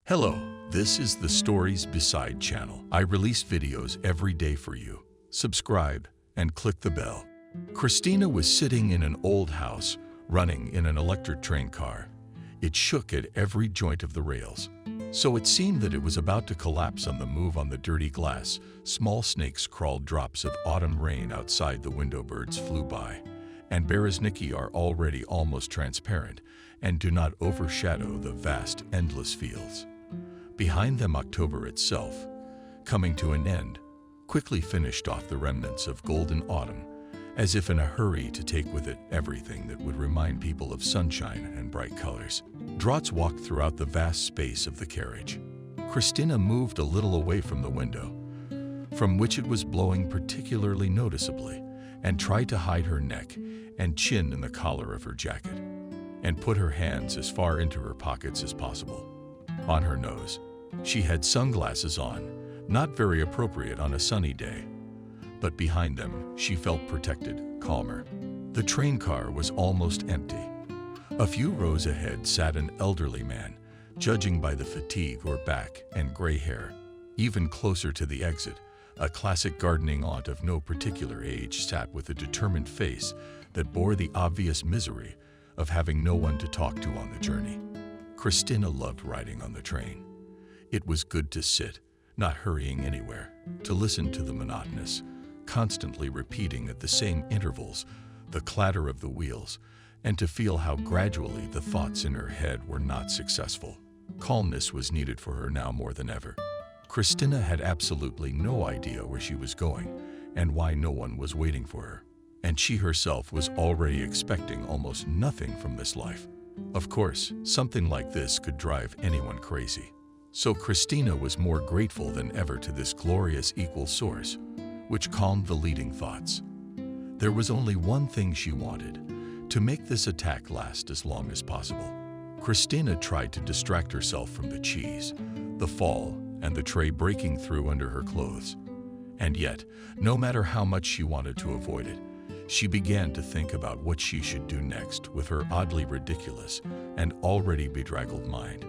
Hello, this is the Stories Beside channel. I release videos every day for you. Subscribe and click the bell. Christina was sitting in an old house, running in an electric train car. It shook at every joint of the rails. So it seemed that it was about to collapse on the move. On the dirty glass, small snakes crawled. Drops of autumn rain outside the window. Birds flew by, and beresniki are already almost transparent and do not overshadow the vast, endless fields. Behind them, October itself, coming to an end, quickly finished off the remnants of golden autumn, as if in a hurry to take with it everything that would remind people of sunshine and bright colors. Draughts walked throughout the vast space of the carriage. Christina moved a little away from the window, from which it was blowing particularly noticeably, and tried to hide her neck and chin in the collar of her jacket, and put her hands as far into her pockets as possible. On her nose, she had sunglasses on, not very appropriate on a sunny day, but behind them she felt protected, calmer. The train car was almost empty. A few rows ahead sat an elderly man, judging by the fatigue or back and gray hair. Even closer to the exit, a classic gardening aunt of no particular age sat with a determined face that bore the obvious misery of having no one to talk to on the journey. Christina loved riding on the train. It was good to sit, not hurrying anywhere, to listen to the monotonous, constantly repeating at the same intervals, the clatter of the wheels, and to feel how gradually the thoughts in her head were not successful. Calmness was needed for her now more than ever. Christina had absolutely no idea where she was going and why no one was waiting for her, and she herself was already expecting almost nothing from this life. Of course, something like this could drive anyone crazy. So Christina was more grateful than ever to this glorious equal source, which calmed the leading thoughts. There was only one thing she wanted: to make this attack last as long as possible. Christina tried to distract herself from the cheese, the fall, and the tray breaking through under her clothes. And yet, no matter how much she wanted to avoid it, she began to think about what she should do next with her oddly ridiculous and already bedraggled mind.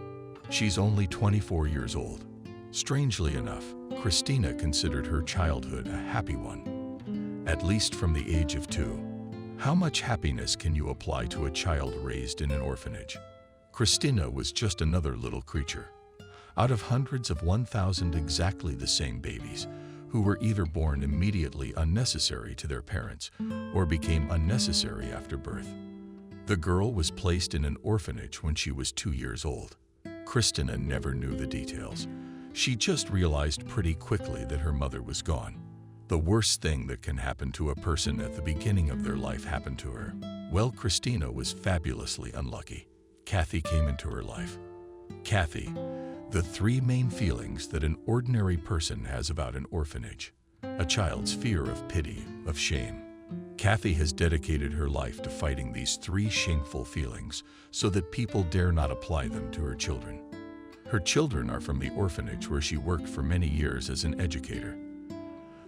She's only 24 years old. Strangely enough, Christina considered her childhood a happy one, at least from the age of 2. How much happiness can you apply to a child raised in an orphanage? Christina was just another little creature, out of hundreds of 1,000 exactly the same babies, who were either born immediately unnecessary to their parents or became unnecessary after birth. The girl was placed in an orphanage when she was 2 years old. Christina never knew the details. She just realized pretty quickly that her mother was gone. The worst thing that can happen to a person at the beginning of their life happened to her. Well, Christina was fabulously unlucky. Kathy came into her life. Kathy, the three main feelings that an ordinary person has about an orphanage: a child's fear of pity, of shame. Kathy has dedicated her life to fighting these three shameful feelings so that people dare not apply them to her children. Her children are from the orphanage where she worked for many years as an educator.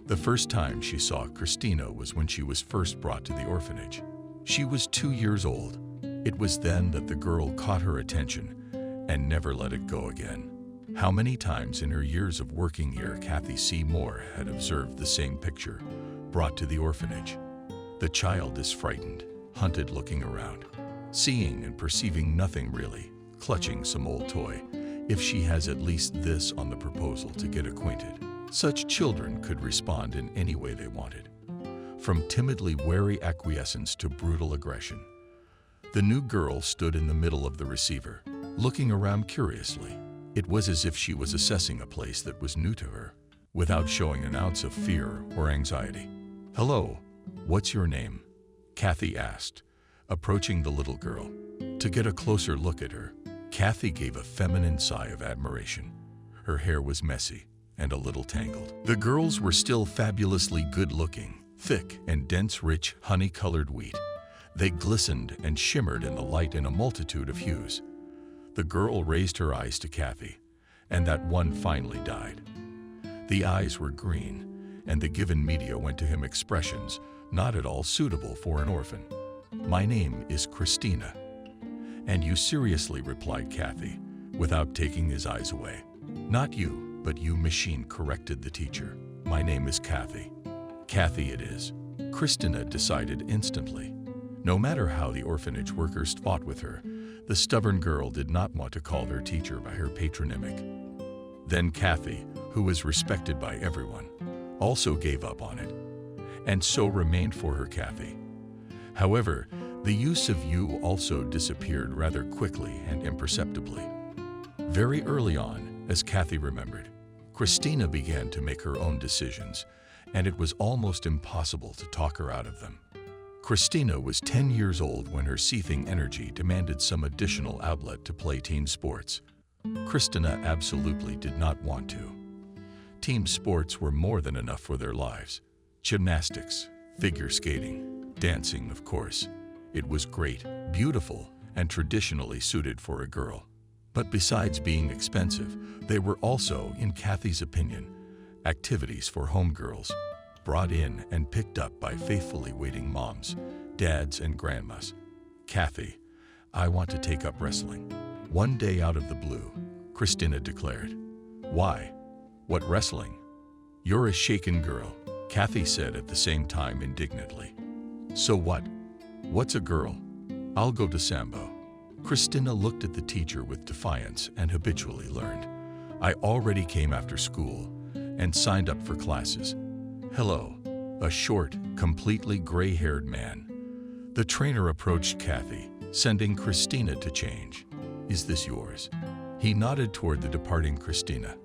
The first time she saw Christina was when she was first brought to the orphanage. She was 2 years old. It was then that the girl caught her attention and never let it go again. How many times in her years of working here Kathy Seymour had observed the same picture, brought to the orphanage. The child is frightened, hunted, looking around, seeing and perceiving nothing really, clutching some old toy, if she has at least this on the proposal to get acquainted. Such children could respond in any way they wanted, from timidly wary acquiescence to brutal aggression. The new girl stood in the middle of the receiver, looking around curiously. It was as if she was assessing a place that was new to her, without showing an ounce of fear or anxiety. "Hello, what's your name?" Kathy asked, approaching the little girl. To get a closer look at her, Kathy gave a feminine sigh of admiration. Her hair was messy and a little tangled. The girls were still fabulously good-looking, thick and dense, rich, honey-colored wheat. They glistened and shimmered in the light in a multitude of hues. The girl raised her eyes to Kathy, and that one finally died. The eyes were green, and the given media went to him expressions not at all suitable for an orphan. "My name is Christina." "And you seriously," replied Kathy, without taking his eyes away. "Not you, but you machine," corrected the teacher. "My name is Kathy." "Kathy it is," Christina decided instantly. No matter how the orphanage workers fought with her, the stubborn girl did not want to call her teacher by her patronymic. Then Kathy, who was respected by everyone, also gave up on it, and so remained for her Kathy. However, the use of "you" also disappeared rather quickly and imperceptibly. Very early on, as Kathy remembered, Christina began to make her own decisions, and it was almost impossible to talk her out of them. Christina was 10 years old when her seething energy demanded some additional outlet to play team sports. Christina absolutely did not want to. Team sports were more than enough for their lives. Gymnastics, figure skating, dancing, of course. It was great, beautiful, and traditionally suited for a girl. But besides being expensive, they were also, in Kathy's opinion, activities for homegirls, brought in and picked up by faithfully waiting moms, dads, and grandmas. "Kathy, I want to take up wrestling." One day out of the blue, Christina declared. "Why? What wrestling? You're a shaken girl," Kathy said at the same time indignantly. "So what? What's a girl? I'll go to Sambo." Christina looked at the teacher with defiance and habitually learned. "I already came after school and signed up for classes." "Hello," a short, completely gray-haired man. The trainer approached Kathy, sending Christina to change. "Is this yours?" He nodded toward the departing Christina.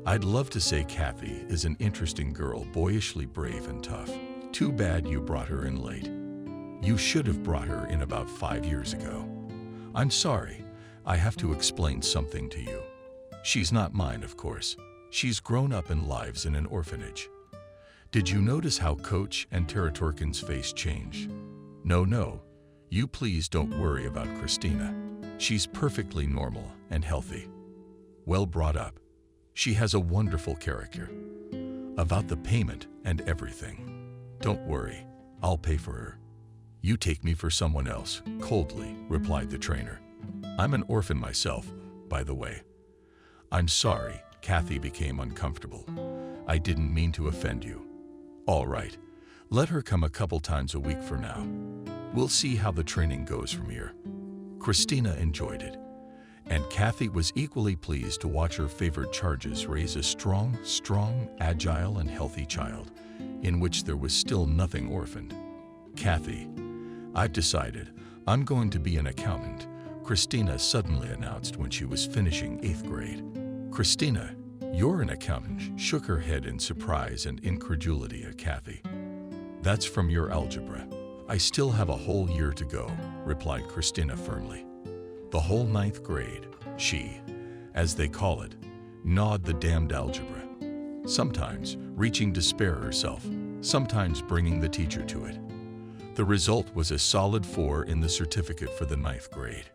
"I'd love to say Kathy is an interesting girl, boyishly brave and tough. Too bad you brought her in late. You should have brought her in about 5 years ago. I'm sorry, I have to explain something to you. She's not mine, of course. She's grown up and lives in an orphanage." Did you notice how Coach and Taratorkin's face changed? No, you please don't worry about Christina. She's perfectly normal and healthy. Well brought up. She has a wonderful character. About the payment and everything. Don't worry, I'll pay for her. You take me for someone else, coldly replied the trainer. I'm an orphan myself, by the way. I'm sorry, Kathy became uncomfortable. I didn't mean to offend you. All right, let her come a couple times a week for now. We'll see how the training goes from here. Christina enjoyed it, and Kathy was equally pleased to watch her favorite charges raise a strong, agile, and healthy child, in which there was still nothing orphaned. Kathy, I've decided I'm going to be an accountant, Christina suddenly announced when she was finishing 8th grade. Christina, you're an accountant, shook her head in surprise and incredulity at Kathy. That's from your algebra. I still have a whole year to go, replied Christina firmly. The whole 9th grade, she, as they call it, gnawed the damned algebra. Sometimes reaching despair herself, sometimes bringing the teacher to it. The result was a solid 4 in the certificate for the 9th grade.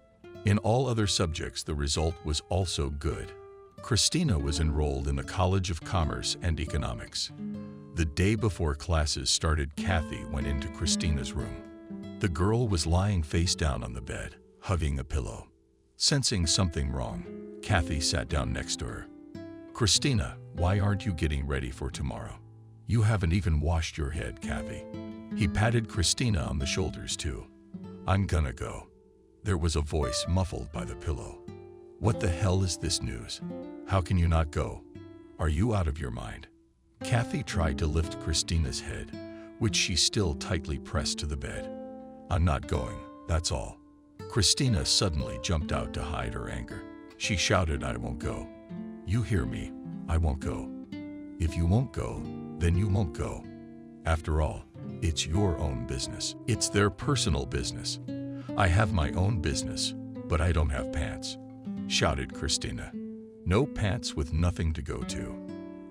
In all other subjects, the result was also good. Christina was enrolled in the College of Commerce and Economics. The day before classes started, Kathy went into Christina's room. The girl was lying face down on the bed, hugging a pillow. Sensing something wrong, Kathy sat down next to her. Christina, why aren't you getting ready for tomorrow? You haven't even washed your head, Kathy. He patted Christina on the shoulders too. I'm gonna go. There was a voice muffled by the pillow. What the hell is this news? How can you not go? Are you out of your mind? Kathy tried to lift Christina's head, which she still tightly pressed to the bed. I'm not going, that's all. Christina suddenly jumped out to hide her anger. She shouted, I won't go. You hear me, I won't go. If you won't go, then you won't go. After all, it's your own business. It's their personal business. I have my own business, but I don't have pants, shouted Christina. No pants with nothing to go to.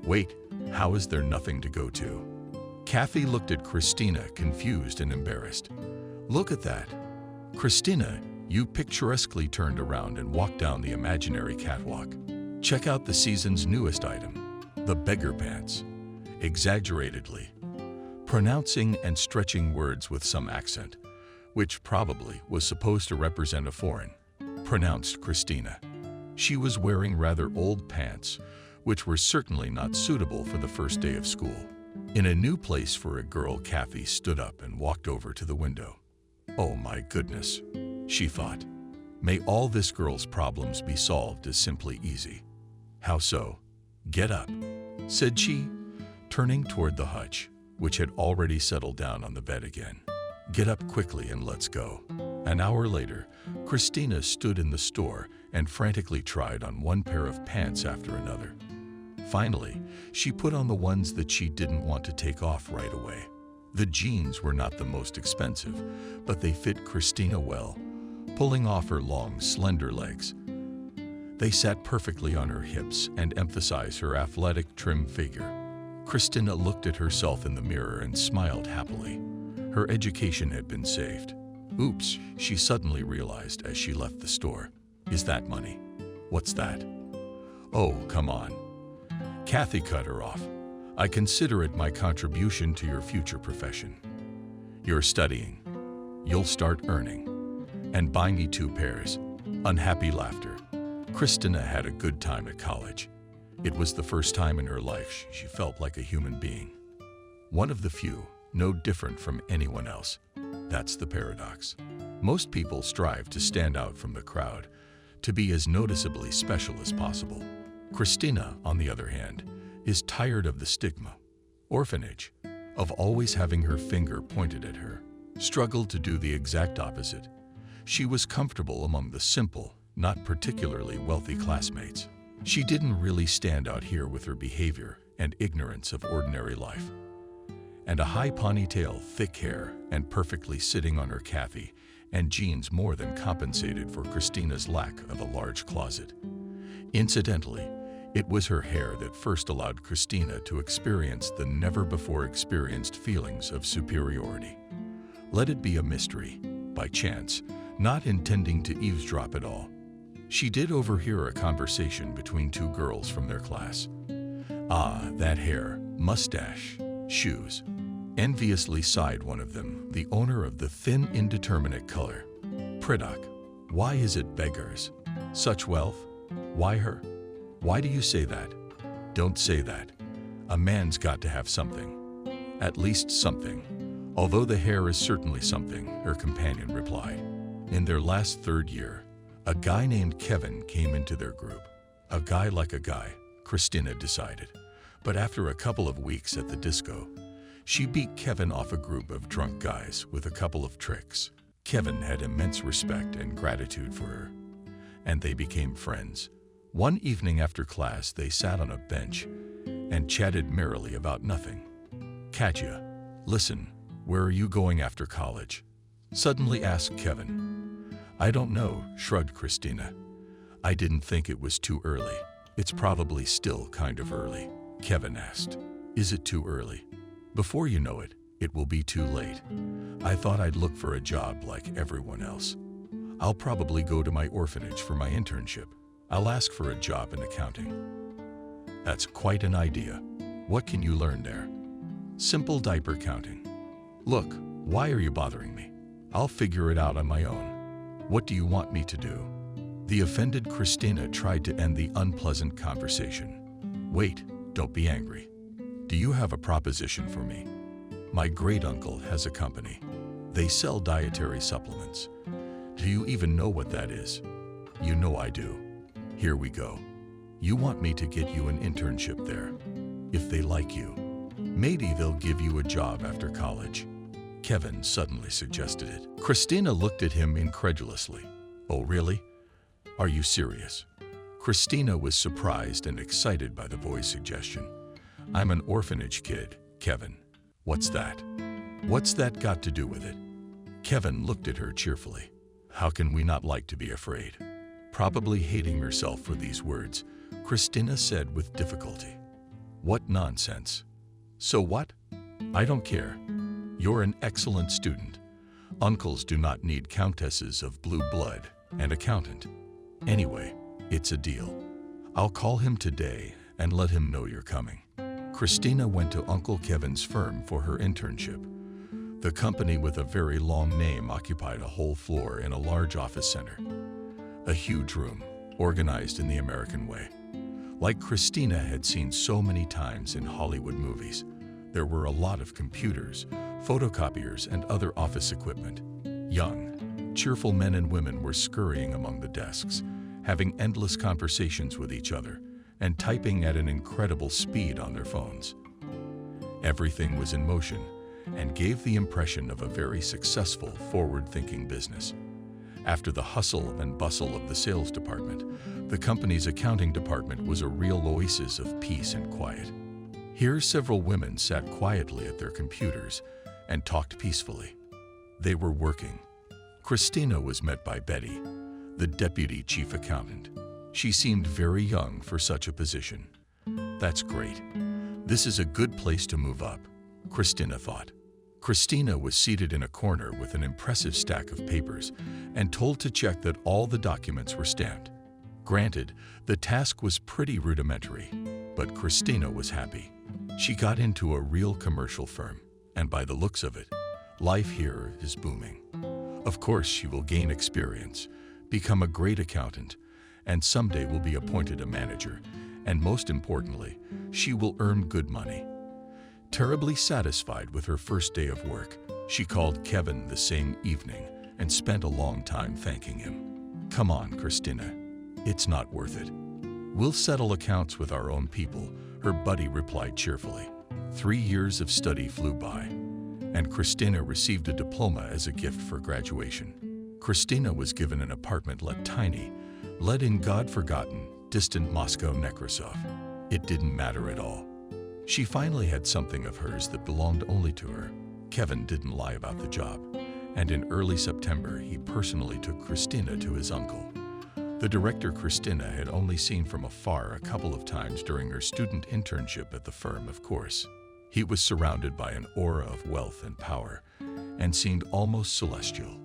Wait, how is there nothing to go to? Kathy looked at Christina, confused and embarrassed. Look at that. Christina, you picturesquely turned around and walked down the imaginary catwalk. Check out the season's newest item, the beggar pants. Exaggeratedly, pronouncing and stretching words with some accent, which probably was supposed to represent a foreign, pronounced Christina. She was wearing rather old pants, which were certainly not suitable for the first day of school. In a new place for a girl, Kathy stood up and walked over to the window. "Oh my goodness," she thought. "May all this girl's problems be solved as simply easy." "How so?" "Get up," said she, turning toward the hutch, which had already settled down on the bed again. "Get up quickly and let's go." An hour later, Christina stood in the store and frantically tried on one pair of pants after another. Finally, she put on the ones that she didn't want to take off right away. The jeans were not the most expensive, but they fit Christina well, pulling off her long, slender legs. They sat perfectly on her hips and emphasized her athletic, trim figure. Christina looked at herself in the mirror and smiled happily. Her education had been saved. Oops, she suddenly realized as she left the store. Is that money? What's that? Oh, come on. Kathy cut her off. I consider it my contribution to your future profession. You're studying. You'll start earning. And buy me 2 pairs. Unhappy laughter. Christina had a good time at college. It was the first time in her life she felt like a human being. One of the few, no different from anyone else. That's the paradox. Most people strive to stand out from the crowd, to be as noticeably special as possible. Christina, on the other hand, is tired of the stigma, orphanage, of always having her finger pointed at her. Struggled to do the exact opposite. She was comfortable among the simple, not particularly wealthy classmates. She didn't really stand out here with her behavior and ignorance of ordinary life. And a high ponytail, thick hair, and perfectly sitting on her Kathy, and jeans more than compensated for Christina's lack of a large closet. Incidentally, it was her hair that first allowed Christina to experience the never-before-experienced feelings of superiority. Let it be a mystery, by chance, not intending to eavesdrop at all. She did overhear a conversation between 2 girls from their class. "Ah, that hair, mustache, shoes." Enviously sighed one of them, the owner of the thin, indeterminate color. "Priddock, why is it beggars? Such wealth? Why her? Why do you say that? Don't say that. A man's got to have something. At least something. Although the hair is certainly something," her companion replied. In their last 3rd year, a guy named Kevin came into their group. A guy like a guy, Christina decided. But after a couple of weeks at the disco, she beat Kevin off a group of drunk guys with a couple of tricks. Kevin had immense respect and gratitude for her, and they became friends. One evening after class, they sat on a bench and chatted merrily about nothing. "Katja, listen, where are you going after college?" suddenly asked Kevin. "I don't know," shrugged Christina. "I didn't think it was too early." "It's probably still kind of early," Kevin asked. "Is it too early?" "Before you know it, it will be too late. I thought I'd look for a job like everyone else. I'll probably go to my orphanage for my internship. I'll ask for a job in accounting." "That's quite an idea. What can you learn there?" "Simple diaper counting." "Look, why are you bothering me? I'll figure it out on my own. What do you want me to do?" The offended Christina tried to end the unpleasant conversation. "Wait, don't be angry. Do you have a proposition for me? My great-uncle has a company. They sell dietary supplements. Do you even know what that is?" "You know I do. Here we go. You want me to get you an internship there. If they like you, maybe they'll give you a job after college." Kevin suddenly suggested it. Christina looked at him incredulously. "Oh, really? Are you serious?" Christina was surprised and excited by the boy's suggestion. "I'm an orphanage kid, Kevin." "What's that? What's that got to do with it?" Kevin looked at her cheerfully. How can we not like to be afraid? Probably hating herself for these words, Christina said with difficulty. "What nonsense. So what? I don't care. You're an excellent student. Uncles do not need countesses of blue blood, an accountant. Anyway, it's a deal. I'll call him today and let him know you're coming." Christina went to Uncle Kevin's firm for her internship. The company with a very long name occupied a whole floor in a large office center. A huge room, organized in the American way. Like Christina had seen so many times in Hollywood movies, there were a lot of computers, photocopiers, and other office equipment. Young, cheerful men and women were scurrying among the desks, having endless conversations with each other, and typing at an incredible speed on their phones. Everything was in motion and gave the impression of a very successful, forward-thinking business. After the hustle and bustle of the sales department, the company's accounting department was a real oasis of peace and quiet. Here, several women sat quietly at their computers and talked peacefully. They were working. Christina was met by Betty, the deputy chief accountant. She seemed very young for such a position. That's great. This is a good place to move up, Christina thought. Christina was seated in a corner with an impressive stack of papers and told to check that all the documents were stamped. Granted, the task was pretty rudimentary, but Christina was happy. She got into a real commercial firm, and by the looks of it, life here is booming. Of course, she will gain experience, become a great accountant, and someday will be appointed a manager, and most importantly, she will earn good money. Terribly satisfied with her first day of work, she called Kevin the same evening and spent a long time thanking him. "Come on, Christina. It's not worth it. We'll settle accounts with our own people," her buddy replied cheerfully. 3 years of study flew by, and Christina received a diploma as a gift for graduation. Christina was given an apartment let in God-forgotten, distant Moscow Nekrasov. It didn't matter at all. She finally had something of hers that belonged only to her. Kevin didn't lie about the job, and in early September, he personally took Christina to his uncle. The director Christina had only seen from afar a couple of times during her student internship at the firm, of course. He was surrounded by an aura of wealth and power, and seemed almost celestial.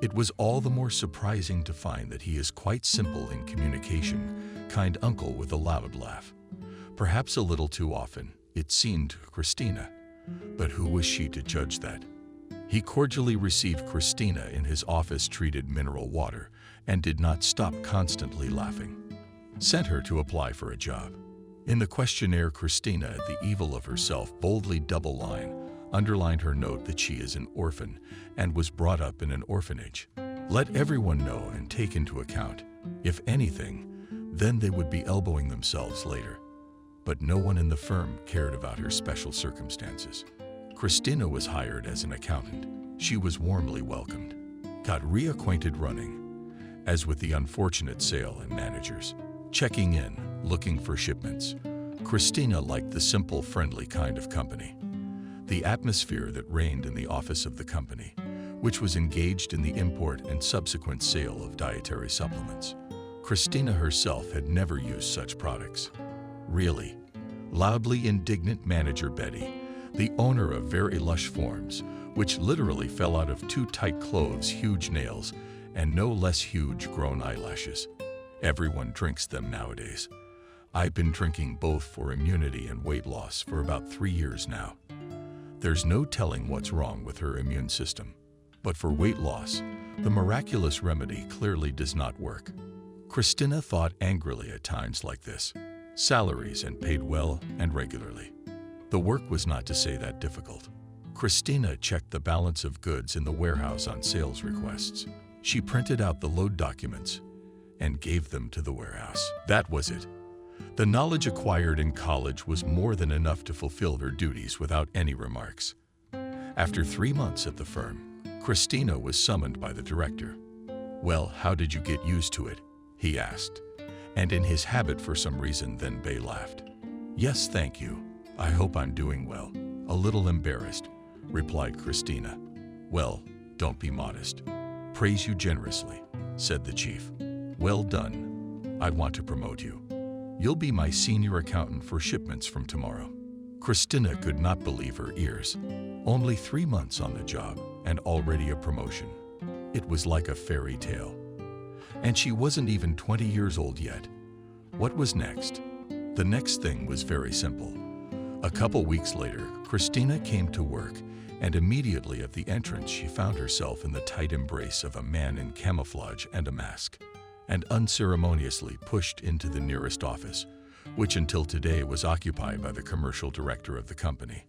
It was all the more surprising to find that he is quite simple in communication, kind uncle with a loud laugh. Perhaps a little too often, it seemed to Christina, but who was she to judge that? He cordially received Christina in his office, treated mineral water, and did not stop constantly laughing. Sent her to apply for a job. In the questionnaire, Christina, the evil of herself, boldly underlined her note that she is an orphan and was brought up in an orphanage. Let everyone know and take into account. If anything, then they would be elbowing themselves later. But no one in the firm cared about her special circumstances. Christina was hired as an accountant. She was warmly welcomed, got reacquainted running, as with the unfortunate sale and managers, checking in, looking for shipments. Christina liked the simple, friendly kind of company. The atmosphere that reigned in the office of the company, which was engaged in the import and subsequent sale of dietary supplements. Christina herself had never used such products. Really, loudly indignant manager Betty, the owner of very lush forms, which literally fell out of 2 tight clothes, huge nails, and no less huge grown eyelashes. Everyone drinks them nowadays. I've been drinking both for immunity and weight loss for about 3 years now. There's no telling what's wrong with her immune system. But for weight loss, the miraculous remedy clearly does not work. Christina thought angrily at times like this. Salaries and paid well and regularly. The work was not to say that difficult. Christina checked the balance of goods in the warehouse on sales requests. She printed out the load documents and gave them to the warehouse. That was it. The knowledge acquired in college was more than enough to fulfill her duties without any remarks. After 3 months at the firm, Christina was summoned by the director. "Well, how did you get used to it?" he asked. And in his habit for some reason, then Bay laughed. "Yes, thank you. I hope I'm doing well." A little embarrassed, replied Christina. "Well, don't be modest. Praise you generously," said the chief. "Well done. I want to promote you. You'll be my senior accountant for shipments from tomorrow." Christina could not believe her ears. Only 3 months on the job and already a promotion. It was like a fairy tale. And she wasn't even 20 years old yet. What was next? The next thing was very simple. A couple weeks later, Christina came to work, and immediately at the entrance she found herself in the tight embrace of a man in camouflage and a mask. and unceremoniously pushed into the nearest office, which until today was occupied by the commercial director of the company,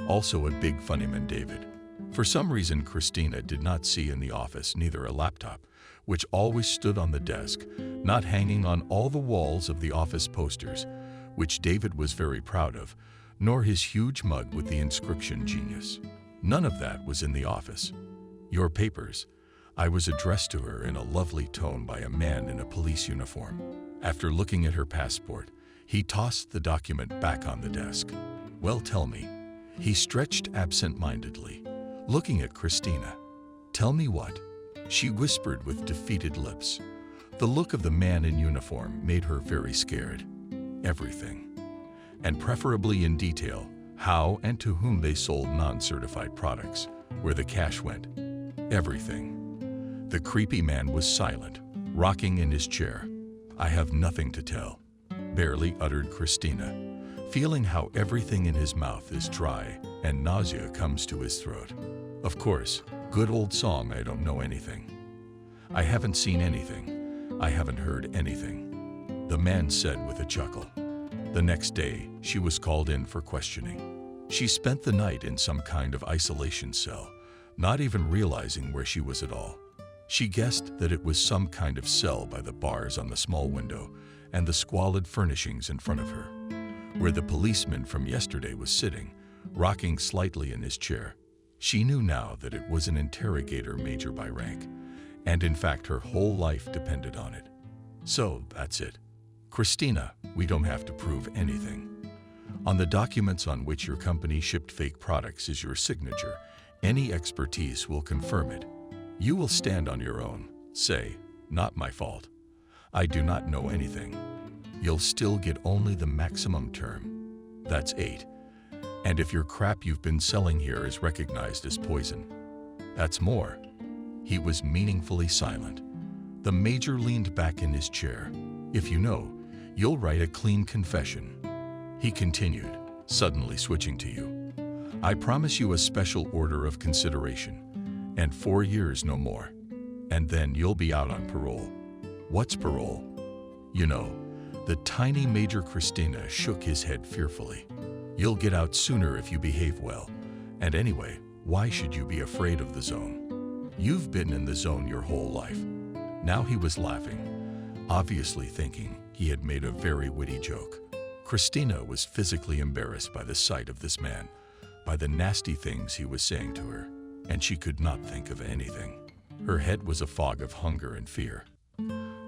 also a big funnyman David. For some reason, Christina did not see in the office neither a laptop, which always stood on the desk, not hanging on all the walls of the office posters, which David was very proud of, nor his huge mug with the inscription Genius. None of that was in the office. Your papers. I was addressed to her in a lovely tone by a man in a police uniform. After looking at her passport, he tossed the document back on the desk. Well, tell me. He stretched absent-mindedly, looking at Christina. Tell me what? She whispered with defeated lips. The look of the man in uniform made her very scared. Everything. And preferably in detail, how and to whom they sold non-certified products, where the cash went. Everything. The creepy man was silent, rocking in his chair. I have nothing to tell, barely uttered Christina, feeling how everything in his mouth is dry and nausea comes to his throat. Of course, good old song, I don't know anything. I haven't seen anything. I haven't heard anything, the man said with a chuckle. The next day, she was called in for questioning. She spent the night in some kind of isolation cell, not even realizing where she was at all. She guessed that it was some kind of cell by the bars on the small window and the squalid furnishings in front of her, where the policeman from yesterday was sitting, rocking slightly in his chair. She knew now that it was an interrogator major by rank, and in fact her whole life depended on it. So that's it. Christina, we don't have to prove anything. On the documents on which your company shipped fake products is your signature. Any expertise will confirm it. You will stand on your own. Say, not my fault. I do not know anything. You'll still get only the maximum term. That's 8. And if your crap you've been selling here is recognized as poison, that's more. He was meaningfully silent. The major leaned back in his chair. If you know, you'll write a clean confession. He continued, suddenly switching to you. I promise you a special order of consideration, and 4 years no more. And then you'll be out on parole. What's parole? You know, the tiny Major Christina shook his head fearfully. You'll get out sooner if you behave well. And anyway, why should you be afraid of the zone? You've been in the zone your whole life. Now he was laughing, obviously thinking he had made a very witty joke. Christina was physically embarrassed by the sight of this man, by the nasty things he was saying to her, and she could not think of anything. Her head was a fog of hunger and fear.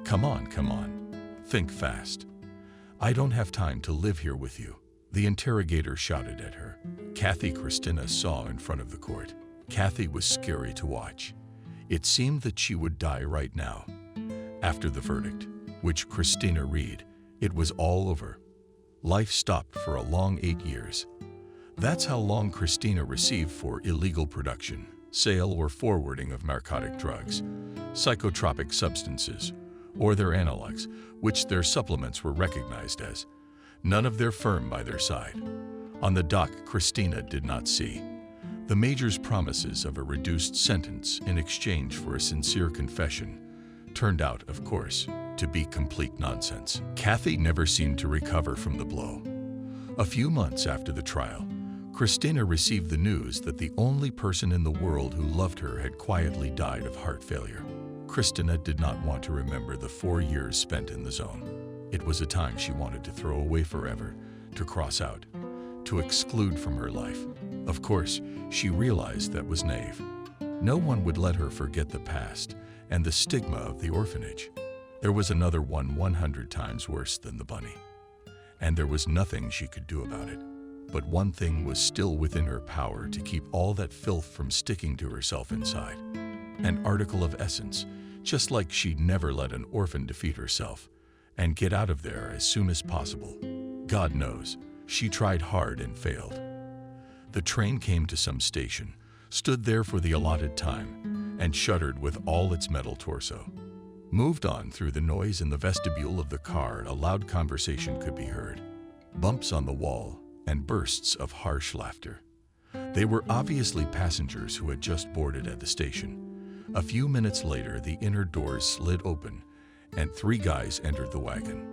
Come on, come on. Think fast. I don't have time to live here with you, the interrogator shouted at her. Kathy Christina saw in front of the court. Kathy was scary to watch. It seemed that she would die right now. After the verdict, which Christina read, it was all over. Life stopped for a long 8 years. That's how long Christina received for illegal production, sale or forwarding of narcotic drugs, psychotropic substances, or their analogs, which their supplements were recognized as. None of their firm by their side. On the dock, Christina did not see the major's promises of a reduced sentence in exchange for a sincere confession turned out, of course, to be complete nonsense. Kathy never seemed to recover from the blow. A few months after the trial, Christina received the news that the only person in the world who loved her had quietly died of heart failure. Christina did not want to remember the 4 years spent in the zone. It was a time she wanted to throw away forever, to cross out, to exclude from her life. Of course, she realized that was naive. No one would let her forget the past and the stigma of the orphanage. There was another one 100 times worse than the bunny. And there was nothing she could do about it. But one thing was still within her power to keep all that filth from sticking to herself inside. An article of essence, just like she'd never let an orphan defeat herself and get out of there as soon as possible. God knows, she tried hard and failed. The train came to some station, stood there for the allotted time, and shuddered with all its metal torso. Moved on through the noise in the vestibule of the car, a loud conversation could be heard. Bumps on the wall and bursts of harsh laughter. They were obviously passengers who had just boarded at the station. A few minutes later, the inner doors slid open, and 3 guys entered the wagon.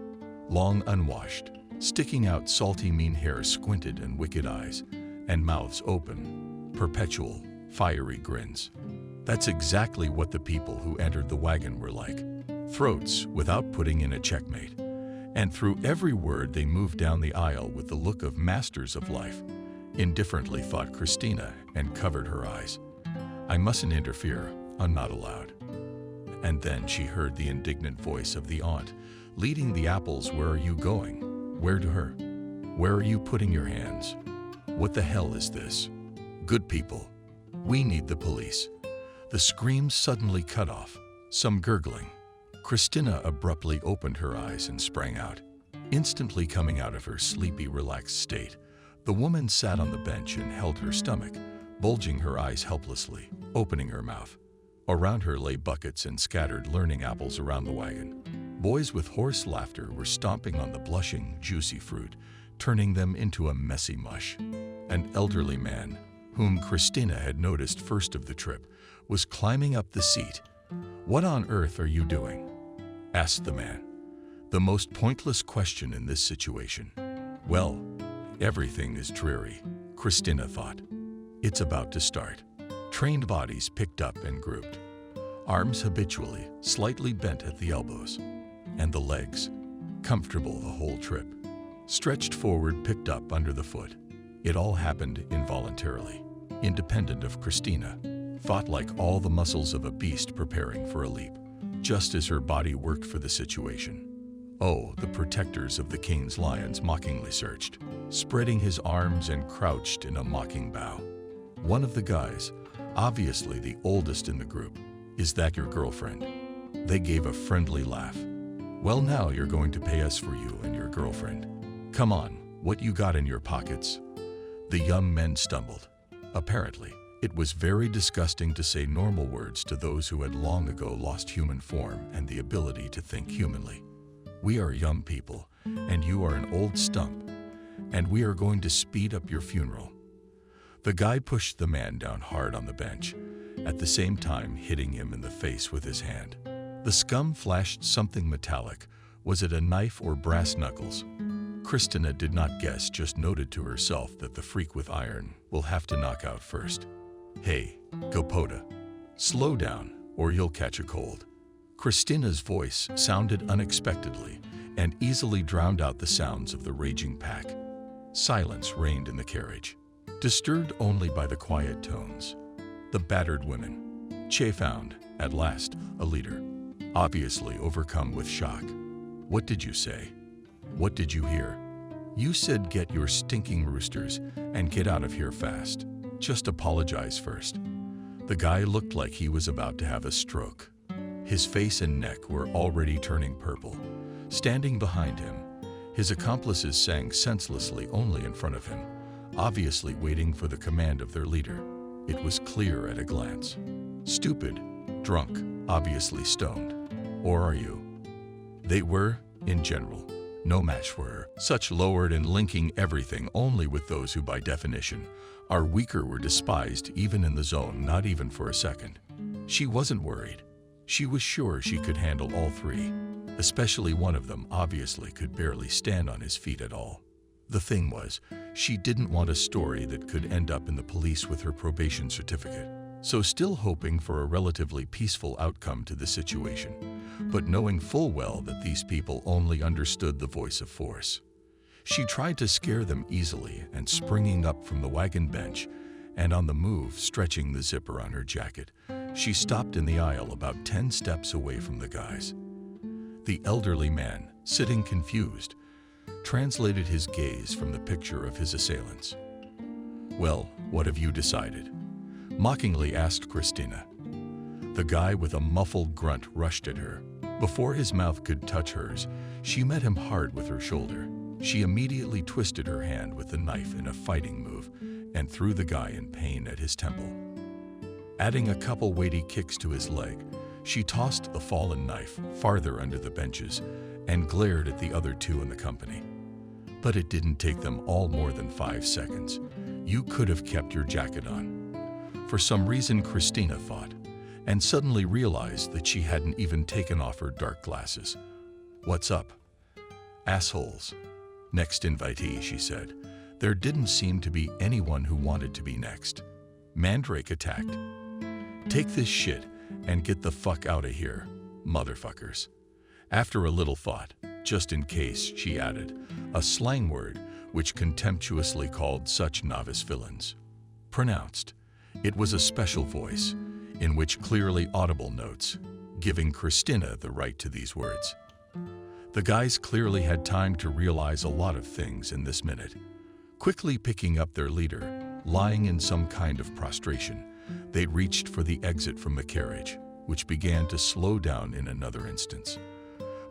Long unwashed, sticking out salty mean hair, squinted and wicked eyes, and mouths open, perpetual, fiery grins. That's exactly what the people who entered the wagon were like. Throats without putting in a checkmate. And through every word they moved down the aisle with the look of masters of life. Indifferently thought Christina and covered her eyes. I mustn't interfere, I'm not allowed. And then she heard the indignant voice of the aunt, leading the apples. Where are you going? Where to her? Where are you putting your hands? What the hell is this? Good people, we need the police. The screams suddenly cut off, some gurgling. Christina abruptly opened her eyes and sprang out. Instantly coming out of her sleepy, relaxed state, the woman sat on the bench and held her stomach, bulging her eyes helplessly, opening her mouth. Around her lay buckets and scattered learning apples around the wagon. Boys with hoarse laughter were stomping on the blushing, juicy fruit, turning them into a messy mush. An elderly man, whom Christina had noticed first of the trip, was climbing up the seat. "What on earth are you doing?" asked the man. The most pointless question in this situation. Well, everything is dreary, Christina thought. It's about to start. Trained bodies picked up and grouped. Arms habitually, slightly bent at the elbows. And the legs, comfortable the whole trip. Stretched forward, picked up under the foot. It all happened involuntarily, independent of Christina. Thought like all the muscles of a beast preparing for a leap, just as her body worked for the situation. Oh, the protectors of the king's lions mockingly searched, spreading his arms and crouched in a mocking bow. One of the guys, obviously the oldest in the group, "Is that your girlfriend?" They gave a friendly laugh. "Well, now you're going to pay us for you and your girlfriend. Come on, what you got in your pockets?" The young men stumbled. Apparently, it was very disgusting to say normal words to those who had long ago lost human form and the ability to think humanly. "We are young people, and you are an old stump, and we are going to speed up your funeral." The guy pushed the man down hard on the bench, at the same time hitting him in the face with his hand. The scum flashed something metallic. Was it a knife or brass knuckles? Christina did not guess, just noted to herself that the freak with iron will have to knock out first. "Hey, Gopota, slow down or you'll catch a cold." Christina's voice sounded unexpectedly and easily drowned out the sounds of the raging pack. Silence reigned in the carriage, disturbed only by the quiet tones. The battered women. Che found, at last, a leader, obviously overcome with shock. "What did you say? What did you hear?" "You said get your stinking roosters and get out of here fast. Just apologize first." The guy looked like he was about to have a stroke. His face and neck were already turning purple. Standing behind him, his accomplices sang senselessly only in front of him, obviously waiting for the command of their leader. It was clear at a glance. Stupid, drunk, obviously stoned. Or are you? They were, in general, no match for her. Such lowered and linking everything only with those who by definition are weaker were despised even in the zone, not even for a second. She wasn't worried. She was sure she could handle all 3, especially one of them obviously could barely stand on his feet at all. The thing was, she didn't want a story that could end up in the police with her probation certificate. So still hoping for a relatively peaceful outcome to the situation, but knowing full well that these people only understood the voice of force. She tried to scare them easily and springing up from the wagon bench and on the move, stretching the zipper on her jacket, she stopped in the aisle about 10 steps away from the guys. The elderly man, sitting confused, translated his gaze from the picture of his assailants. "Well, what have you decided?" mockingly asked Christina. The guy with a muffled grunt rushed at her. Before his mouth could touch hers, she met him hard with her shoulder. She immediately twisted her hand with the knife in a fighting move and threw the guy in pain at his temple. Adding a couple weighty kicks to his leg, she tossed the fallen knife farther under the benches and glared at the other 2 in the company. But it didn't take them all more than 5 seconds. You could have kept your jacket on. For some reason, Christina thought, and suddenly realized that she hadn't even taken off her dark glasses. "What's up?" "Assholes." "Next invitee," she said. There didn't seem to be anyone who wanted to be next. Mandrake attacked. "Take this shit and get the fuck out of here, motherfuckers." After a little thought, "just in case," she added, a slang word which contemptuously called such novice villains. Pronounced. It was a special voice, in which clearly audible notes, giving Christina the right to these words. The guys clearly had time to realize a lot of things in this minute. Quickly picking up their leader, lying in some kind of prostration, they reached for the exit from the carriage, which began to slow down in another instance.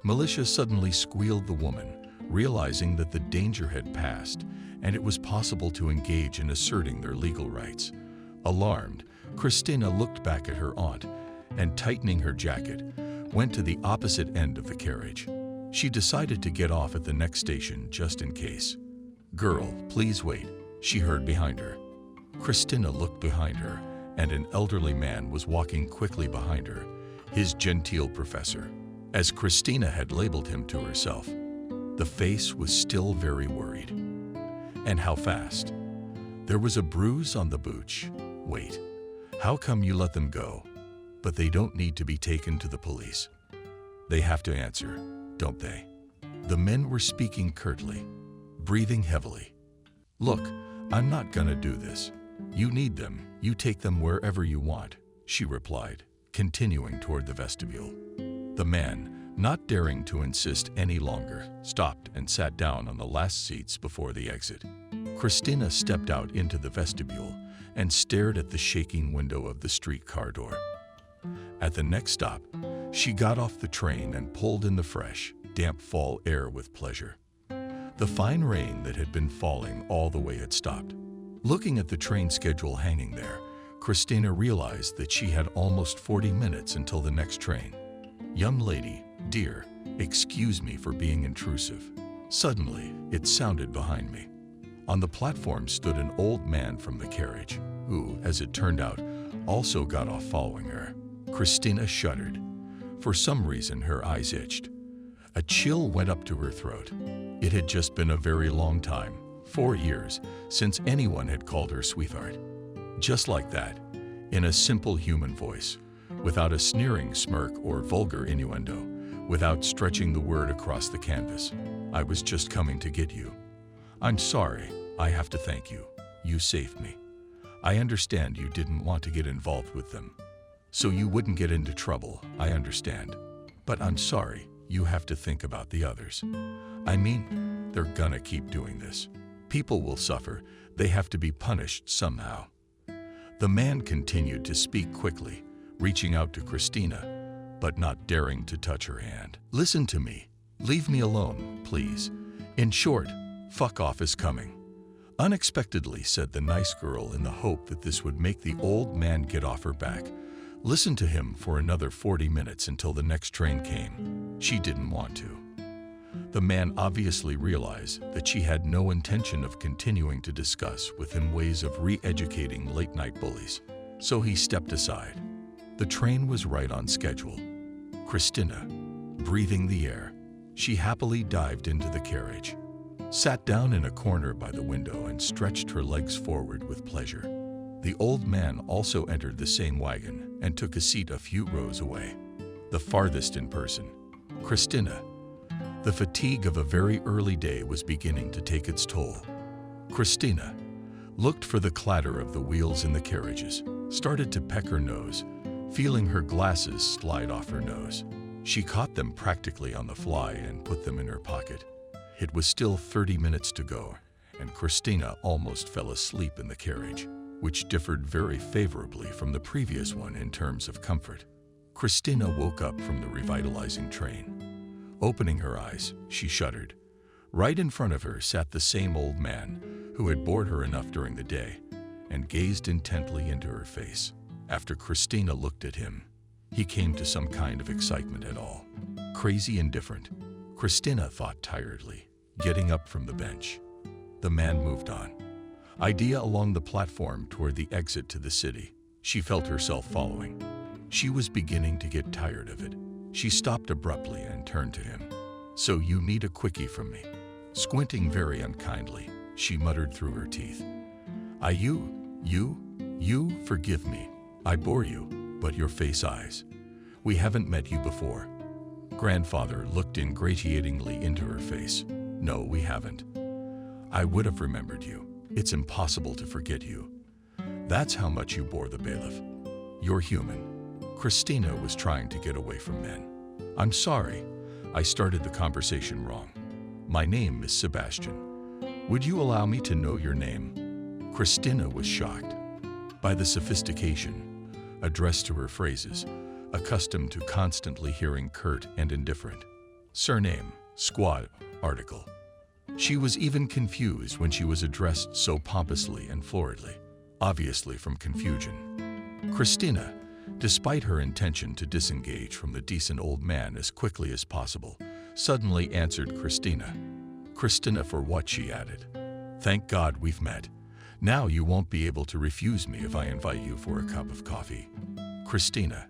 Militia suddenly squealed the woman, realizing that the danger had passed and it was possible to engage in asserting their legal rights. Alarmed, Christina looked back at her aunt and, tightening her jacket, went to the opposite end of the carriage. She decided to get off at the next station just in case. "Girl, please wait," she heard behind her. Christina looked behind her, and an elderly man was walking quickly behind her, his genteel professor, as Christina had labeled him to herself. The face was still very worried. "And how fast?" "There was a bruise on the booch." "Wait, how come you let them go?" "But they don't need to be taken to the police." "They have to answer, don't they?" The men were speaking curtly, breathing heavily. "Look, I'm not gonna do this. You need them, you take them wherever you want," she replied, continuing toward the vestibule. The man, not daring to insist any longer, stopped and sat down on the last seats before the exit. Christina stepped out into the vestibule and stared at the shaking window of the streetcar door. At the next stop, she got off the train and pulled in the fresh, damp fall air with pleasure. The fine rain that had been falling all the way had stopped. Looking at the train schedule hanging there, Christina realized that she had almost 40 minutes until the next train. "Young lady, dear, excuse me for being intrusive." Suddenly, it sounded behind me. On the platform stood an old man from the carriage, who, as it turned out, also got off following her. Christina shuddered. For some reason, her eyes itched. A chill went up to her throat. It had just been a very long time, 4 years, since anyone had called her sweetheart. Just like that, in a simple human voice, without a sneering smirk or vulgar innuendo, without stretching the word across the canvas. "I was just coming to get you. I'm sorry, I have to thank you. You saved me. I understand you didn't want to get involved with them, so you wouldn't get into trouble, I understand. But I'm sorry, you have to think about the others. I mean, they're gonna keep doing this. People will suffer, they have to be punished somehow." The man continued to speak quickly, reaching out to Christina, but not daring to touch her hand. "Listen to me. Leave me alone, please. In short, fuck off is coming." Unexpectedly, said the nice girl, in the hope that this would make the old man get off her back. Listen to him for another 40 minutes until the next train came. She didn't want to. The man obviously realized that she had no intention of continuing to discuss with him ways of re-educating late-night bullies, so he stepped aside. The train was right on schedule. Christina, breathing the air, she happily dived into the carriage, sat down in a corner by the window and stretched her legs forward with pleasure. The old man also entered the same wagon and took a seat a few rows away, the farthest in person. Christina. The fatigue of a very early day was beginning to take its toll. Christina looked for the clatter of the wheels in the carriages, started to peck her nose, feeling her glasses slide off her nose. She caught them practically on the fly and put them in her pocket. It was still 30 minutes to go, and Christina almost fell asleep in the carriage, which differed very favorably from the previous one in terms of comfort. Christina woke up from the revitalizing train. Opening her eyes, she shuddered. Right in front of her sat the same old man who had bored her enough during the day and gazed intently into her face. After Christina looked at him, he came to some kind of excitement at all. Crazy and different, Christina thought tiredly, getting up from the bench. The man moved on. Idea along the platform toward the exit to the city. She felt herself following. She was beginning to get tired of it. She stopped abruptly and turned to him. "So you need a quickie from me?" Squinting very unkindly, she muttered through her teeth. You, forgive me. I bore you, but your face eyes. We haven't met you before." Grandfather looked ingratiatingly into her face. "No, we haven't. I would have remembered you. It's impossible to forget you. That's how much you bore the bailiff. You're human." Christina was trying to get away from men. "I'm sorry. I started the conversation wrong. My name is Sebastian. Would you allow me to know your name?" Christina was shocked by the sophistication addressed to her phrases, accustomed to constantly hearing curt and indifferent. Surname, squad, article. She was even confused when she was addressed so pompously and floridly, obviously from confusion. Christina, despite her intention to disengage from the decent old man as quickly as possible, suddenly answered Christina. "Christina for what?" she added. "Thank God we've met. Now you won't be able to refuse me if I invite you for a cup of coffee." "Christina,"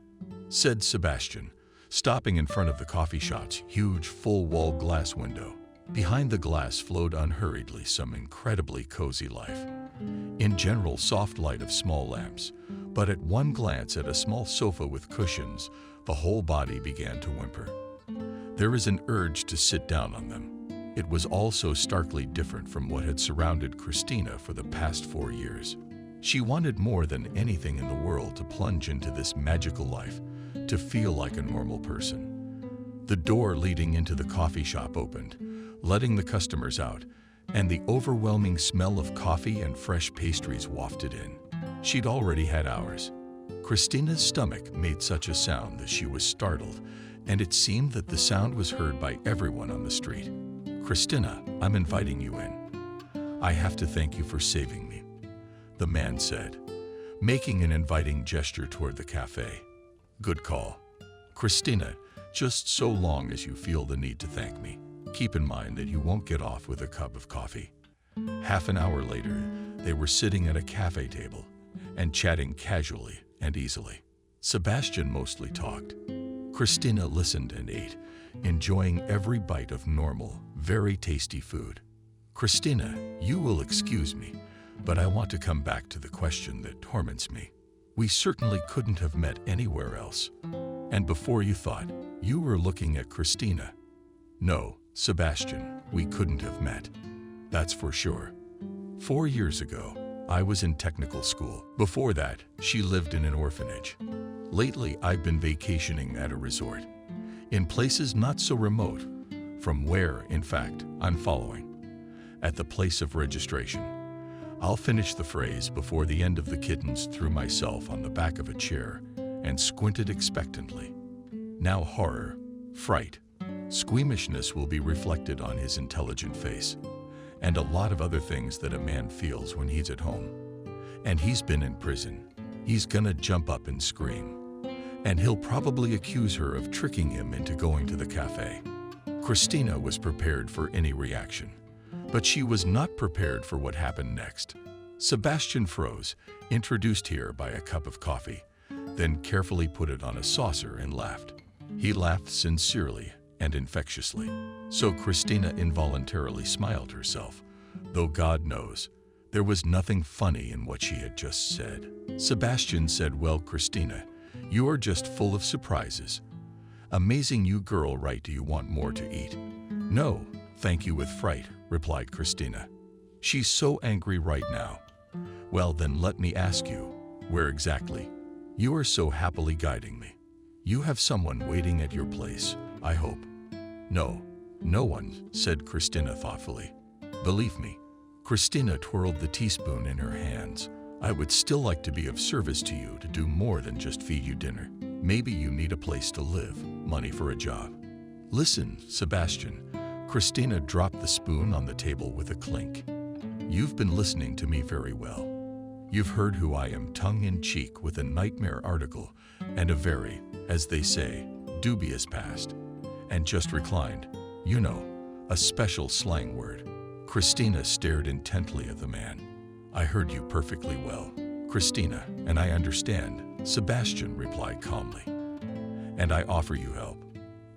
said Sebastian, stopping in front of the coffee shop's huge full-wall glass window. Behind the glass flowed unhurriedly some incredibly cozy life. In general, soft light of small lamps, but at one glance at a small sofa with cushions, the whole body began to whimper. There is an urge to sit down on them. It was all so starkly different from what had surrounded Christina for the past 4 years. She wanted more than anything in the world to plunge into this magical life, to feel like a normal person. The door leading into the coffee shop opened, letting the customers out, and the overwhelming smell of coffee and fresh pastries wafted in. She'd already had ours. Christina's stomach made such a sound that she was startled, and it seemed that the sound was heard by everyone on the street. "Christina, I'm inviting you in. I have to thank you for saving me," the man said, making an inviting gesture toward the cafe. "Good call. Christina, just so long as you feel the need to thank me, keep in mind that you won't get off with a cup of coffee." Half an hour later, they were sitting at a cafe table and chatting casually and easily. Sebastian mostly talked. Christina listened and ate, enjoying every bite of normal, very tasty food. "Christina, you will excuse me, but I want to come back to the question that torments me. We certainly couldn't have met anywhere else. And before you thought, you were looking at Christina." "No, Sebastian, we couldn't have met. That's for sure. 4 years ago, I was in technical school. Before that, she lived in an orphanage. Lately, I've been vacationing at a resort, in places not so remote from where, in fact, I'm following. At the place of registration." I'll finish the phrase before the end of the kittens threw myself on the back of a chair and squinted expectantly. Now horror, fright, squeamishness will be reflected on his intelligent face, and a lot of other things that a man feels when he's at home. And he's been in prison. He's gonna jump up and scream. And he'll probably accuse her of tricking him into going to the cafe. Christina was prepared for any reaction, but she was not prepared for what happened next. Sebastian froze, introduced here by a cup of coffee, then carefully put it on a saucer and laughed. He laughed sincerely and infectiously, so Christina involuntarily smiled herself, though God knows, there was nothing funny in what she had just said. Sebastian said, "Well, Christina, you are just full of surprises. Amazing you girl, right? Do you want more to eat?" "No, thank you," with fright, replied Christina. "She's so angry right now." "Well, then let me ask you, where exactly? You are so happily guiding me. You have someone waiting at your place, I hope." "No, no one," said Christina thoughtfully. "Believe me." Christina twirled the teaspoon in her hands. "I would still like to be of service to you, to do more than just feed you dinner. Maybe you need a place to live, money for a job." "Listen, Sebastian." Christina dropped the spoon on the table with a clink. "You've been listening to me very well. You've heard who I am tongue-in-cheek with a nightmare article and a very, as they say, dubious past. And just reclined, you know, a special slang word." Christina stared intently at the man. "I heard you perfectly well." Christina, and I understand, Sebastian replied calmly. And I offer you help.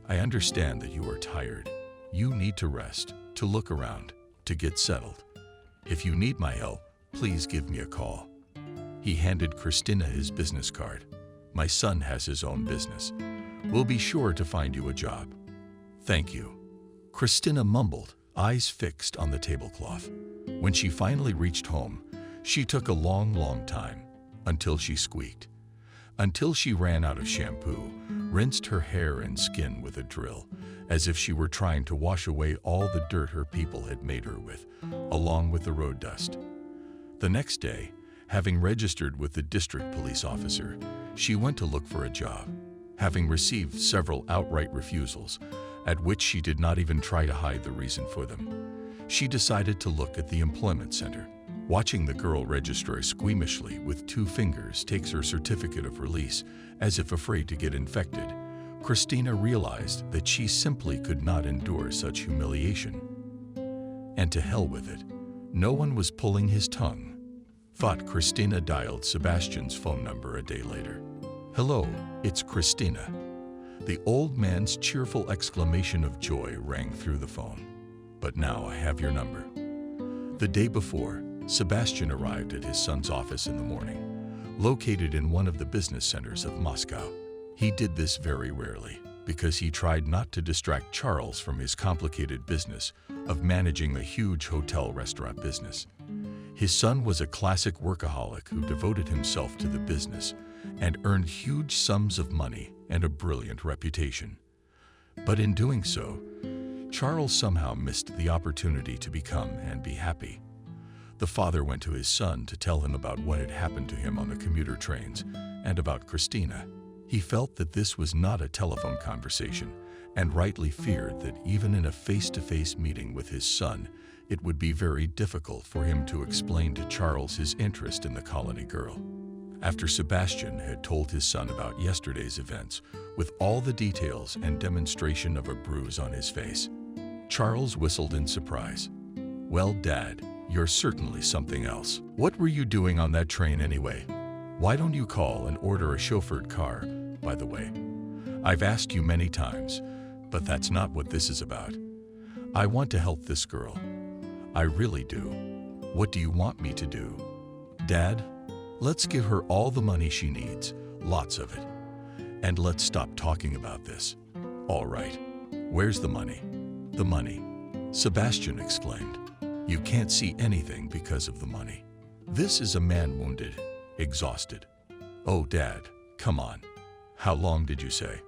I understand that you are tired. You need to rest, to look around, to get settled. If you need my help, please give me a call. He handed Christina his business card. My son has his own business. We'll be sure to find you a job. Thank you. Christina mumbled, eyes fixed on the tablecloth. When she finally reached home, she took a long time, until she squeaked. Until she ran out of shampoo, rinsed her hair and skin with a drill, as if she were trying to wash away all the dirt her people had made her with, along with the road dust. The next day, having registered with the district police officer, she went to look for a job. Having received several outright refusals, at which she did not even try to hide the reason for them, she decided to look at the employment center. Watching the girl register squeamishly with 2 fingers takes her certificate of release, as if afraid to get infected, Christina realized that she simply could not endure such humiliation. And to hell with it, no one was pulling his tongue. Thought Christina dialed Sebastian's phone number a day later. Hello, it's Christina. The old man's cheerful exclamation of joy rang through the phone. But now I have your number. The day before, Sebastian arrived at his son's office in the morning, located in one of the business centers of Moscow. He did this very rarely because he tried not to distract Charles from his complicated business of managing a huge hotel-restaurant business. His son was a classic workaholic who devoted himself to the business and earned huge sums of money and a brilliant reputation. But in doing so, Charles somehow missed the opportunity to become and be happy. The father went to his son to tell him about what had happened to him on the commuter trains and about Christina. He felt that this was not a telephone conversation and rightly feared that even in a face-to-face meeting with his son, it would be very difficult for him to explain to Charles his interest in the colony girl. After Sebastian had told his son about yesterday's events, with all the details and demonstration of a bruise on his face, Charles whistled in surprise. Well, Dad, you're certainly something else. What were you doing on that train anyway? Why don't you call and order a chauffeured car, by the way? I've asked you many times, but that's not what this is about. I want to help this girl. I really do. What do you want me to do? Dad, let's give her all the money she needs, lots of it. And let's stop talking about this. All right. Where's the money? The money, Sebastian exclaimed. You can't see anything because of the money. This is a man wounded, exhausted. Oh, Dad, come on. How long did you say?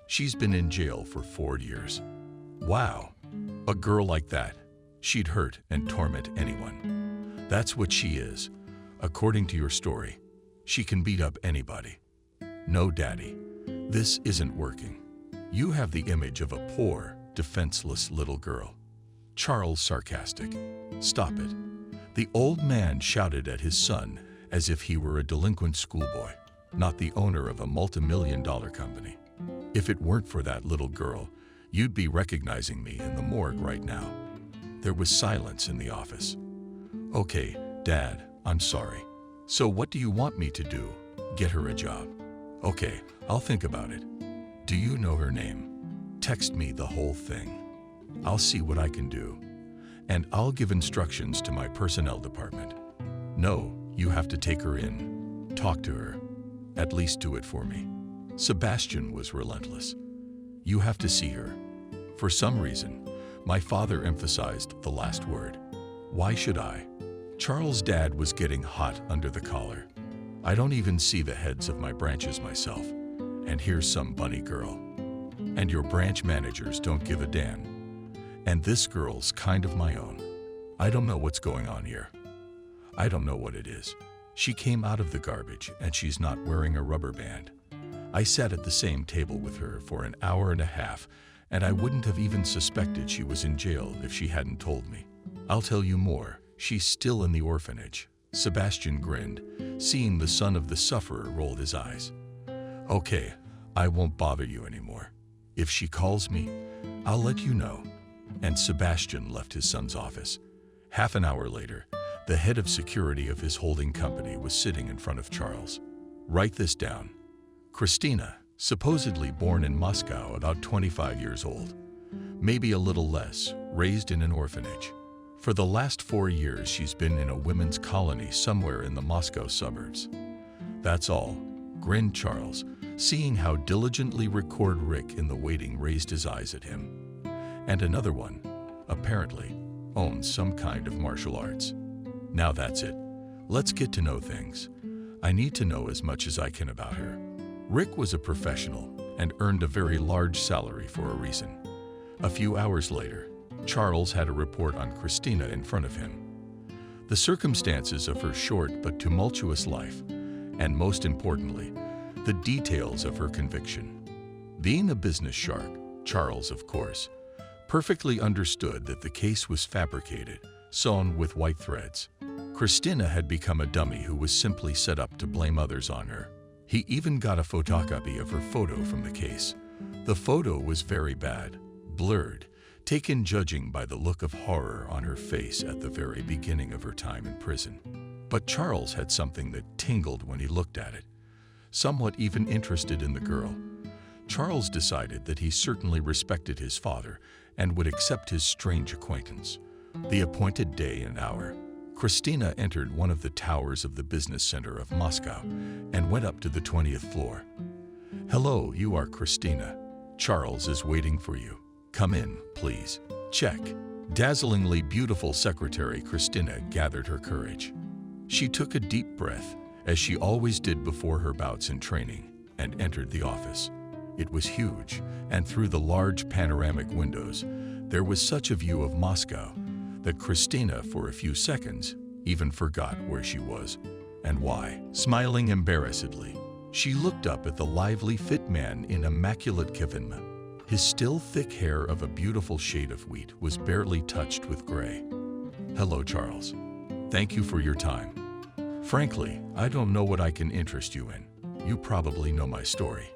She's been in jail for 4 years. Wow, a girl like that, she'd hurt and torment anyone. That's what she is. According to your story, she can beat up anybody. No, Daddy, this isn't working. You have the image of a poor, defenseless little girl. Charles sarcastic. Stop it. The old man shouted at his son as if he were a delinquent schoolboy, not the owner of a multi-million-dollar company. If it weren't for that little girl, you'd be recognizing me in the morgue right now. There was silence in the office. Okay, Dad, I'm sorry. So what do you want me to do? Get her a job? Okay, I'll think about it. Do you know her name? Text me the whole thing. I'll see what I can do. And I'll give instructions to my personnel department. No, you have to take her in. Talk to her. At least do it for me. Sebastian was relentless. You have to see her. For some reason, my father emphasized the last word. Why should I? Charles' dad was getting hot under the collar. I don't even see the heads of my branches myself. And here's some bunny girl. And your branch managers don't give a damn. And this girl's kind of my own. I don't know what's going on here. I don't know what it is. She came out of the garbage and she's not wearing a rubber band. I sat at the same table with her for an hour and a half, and I wouldn't have even suspected she was in jail if she hadn't told me. I'll tell you more. She's still in the orphanage. Sebastian grinned, seeing the son of the sufferer rolled his eyes. Okay, I won't bother you anymore. If she calls me, I'll let you know. And Sebastian left his son's office. Half an hour later, The head of security of his holding company was sitting in front of Charles. Write this down. Christina, supposedly born in Moscow, about 25 years old. Maybe a little less, raised in an orphanage. For the last 4 years, she's been in a women's colony somewhere in the Moscow suburbs. That's all, grinned Charles, seeing how diligently record Rick in the waiting raised his eyes at him. And another one, apparently, owns some kind of martial arts. Now that's it. Let's get to know things. I need to know as much as I can about her. Rick was a professional and earned a very large salary for a reason. A few hours later, Charles had a report on Christina in front of him. The circumstances of her short but tumultuous life, and most importantly, the details of her conviction. Being a business shark, Charles, of course, perfectly understood that the case was fabricated, sewn with white threads. Christina had become a dummy who was simply set up to blame others on her. He even got a photocopy of her photo from the case. The photo was very bad, blurred, taken judging by the look of horror on her face at the very beginning of her time in prison. But Charles had something that tingled when he looked at it. Somewhat even interested in the girl, Charles decided that he certainly respected his father and would accept his strange acquaintance. The appointed day and hour, Christina entered one of the towers of the business center of Moscow and went up to the 20th floor. "Hello, you are Christina. Charles is waiting for you. Come in, please." Check. Dazzlingly beautiful secretary Christina gathered her courage. She took a deep breath, as she always did before her bouts in training, and entered the office. It was huge, and through the large panoramic windows, there was such a view of Moscow that Christina, for a few seconds, even forgot where she was and why. Smiling embarrassedly, she looked up at the lively, fit man in immaculate kavimma. His still thick hair of a beautiful shade of wheat was barely touched with gray. "Hello, Charles. Thank you for your time. Frankly, I don't know what I can interest you in. You probably know my story."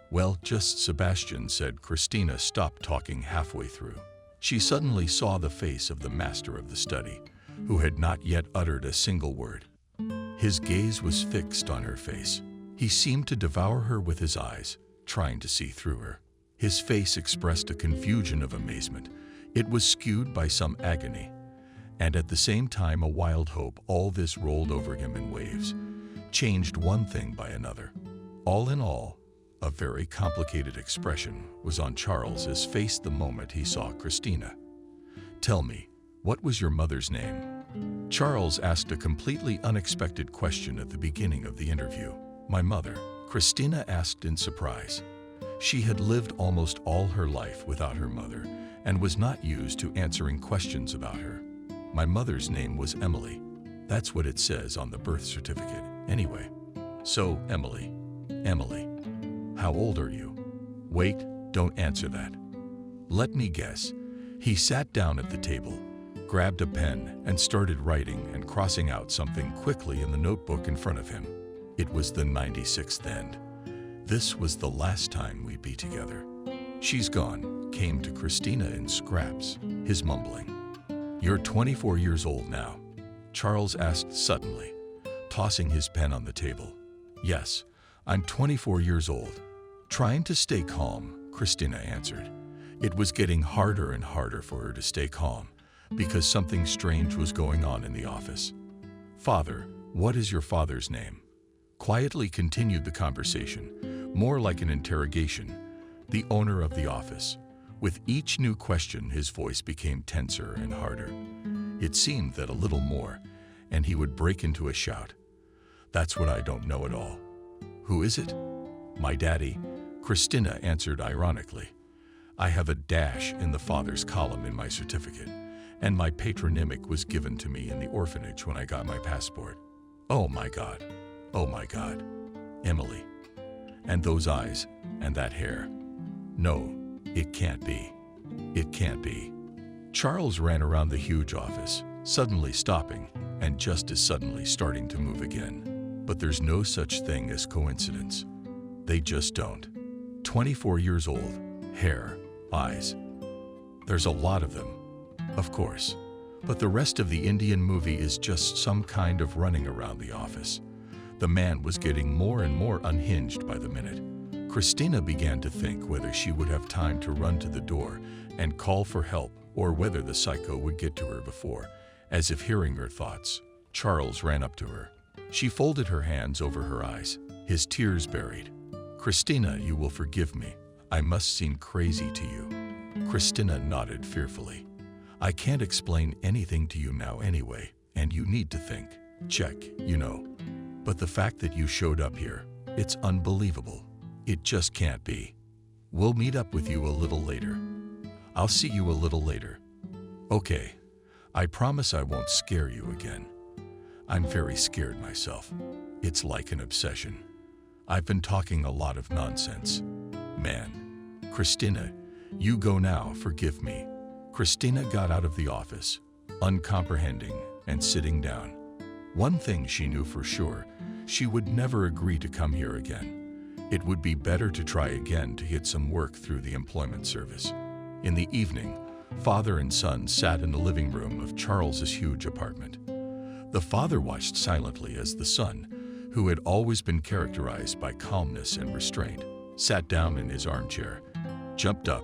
"Well, just Sebastian," said Christina, stopped talking halfway through. She suddenly saw the face of the master of the study, who had not yet uttered a single word. His gaze was fixed on her face. He seemed to devour her with his eyes, trying to see through her. His face expressed a confusion of amazement. It was skewed by some agony, and at the same time a wild hope. All this rolled over him in waves, changed one thing by another. All in all, a very complicated expression was on Charles's face the moment he saw Christina. "Tell me, what was your mother's name?" Charles asked a completely unexpected question at the beginning of the interview. "My mother," Christina asked in surprise. She had lived almost all her life without her mother and was not used to answering questions about her. "My mother's name was Emily. That's what it says on the birth certificate, anyway." "So, Emily. How old are you?" "Wait, don't answer that. Let me guess." He sat down at the table, grabbed a pen, and started writing and crossing out something quickly in the notebook in front of him. It was the 96th end. This was the last time we'd be together. "She's gone," came to Christina in scraps, his mumbling. "You're 24 years old now?" Charles asked suddenly, tossing his pen on the table. "Yes, I'm 24 years old." Trying to stay calm, Christina answered. It was getting harder and harder for her to stay calm, because something strange was going on in the office. "Father, what is your father's name?" Quietly continued the conversation, more like an interrogation, the owner of the office. With each new question, his voice became tenser and harder. It seemed that a little more, and he would break into a shout. "That's what I don't know at all." "Who is it?" "My daddy," Christina answered ironically. "I have a dash in the father's column in my certificate, and my patronymic was given to me in the orphanage when I got my passport." "Oh my God. Oh my God. Emily. And those eyes, and that hair. No, it can't be. It can't be." Charles ran around the huge office, suddenly stopping, and just as suddenly starting to move again. But there's no such thing as coincidence. They just don't. 24 years old, hair, eyes. There's a lot of them. Of course. But the rest of the Indian movie is just some kind of running around the office. The man was getting more and more unhinged by the minute. Christina began to think whether she would have time to run to the door and call for help or whether the psycho would get to her before. As if hearing her thoughts, Charles ran up to her. She folded her hands over her eyes, his tears buried. "Christina, you will forgive me. I must seem crazy to you." Christina nodded fearfully. "I can't explain anything to you now anyway, and you need to think. Check, you know. But the fact that you showed up here, it's unbelievable. It just can't be. We'll meet up with you a little later. I'll see you a little later. Okay, I promise I won't scare you again. I'm very scared myself. It's like an obsession. I've been talking a lot of nonsense. Man. Christina, you go now, forgive me." Christina got out of the office, uncomprehending and sitting down. One thing she knew for sure, she would never agree to come here again. It would be better to try again to get some work through the employment service. In the evening, father and son sat in the living room of Charles's huge apartment. The father watched silently as the son, who had always been characterized by calmness and restraint, sat down in his armchair, jumped up,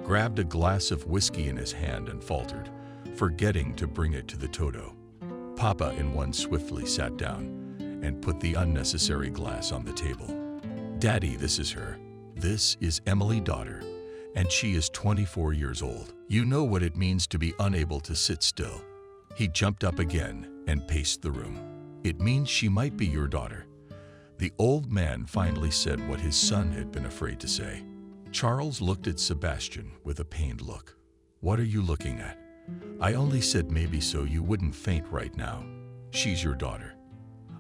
grabbed a glass of whiskey in his hand and faltered, forgetting to bring it to the Toto. Papa in one swiftly sat down and put the unnecessary glass on the table. "Daddy, this is her. This is Emily, daughter, and she is 24 years old. You know what it means to be unable to sit still." He jumped up again and paced the room. "It means she might be your daughter." The old man finally said what his son had been afraid to say. Charles looked at Sebastian with a pained look. "What are you looking at? I only said maybe so you wouldn't faint right now. She's your daughter.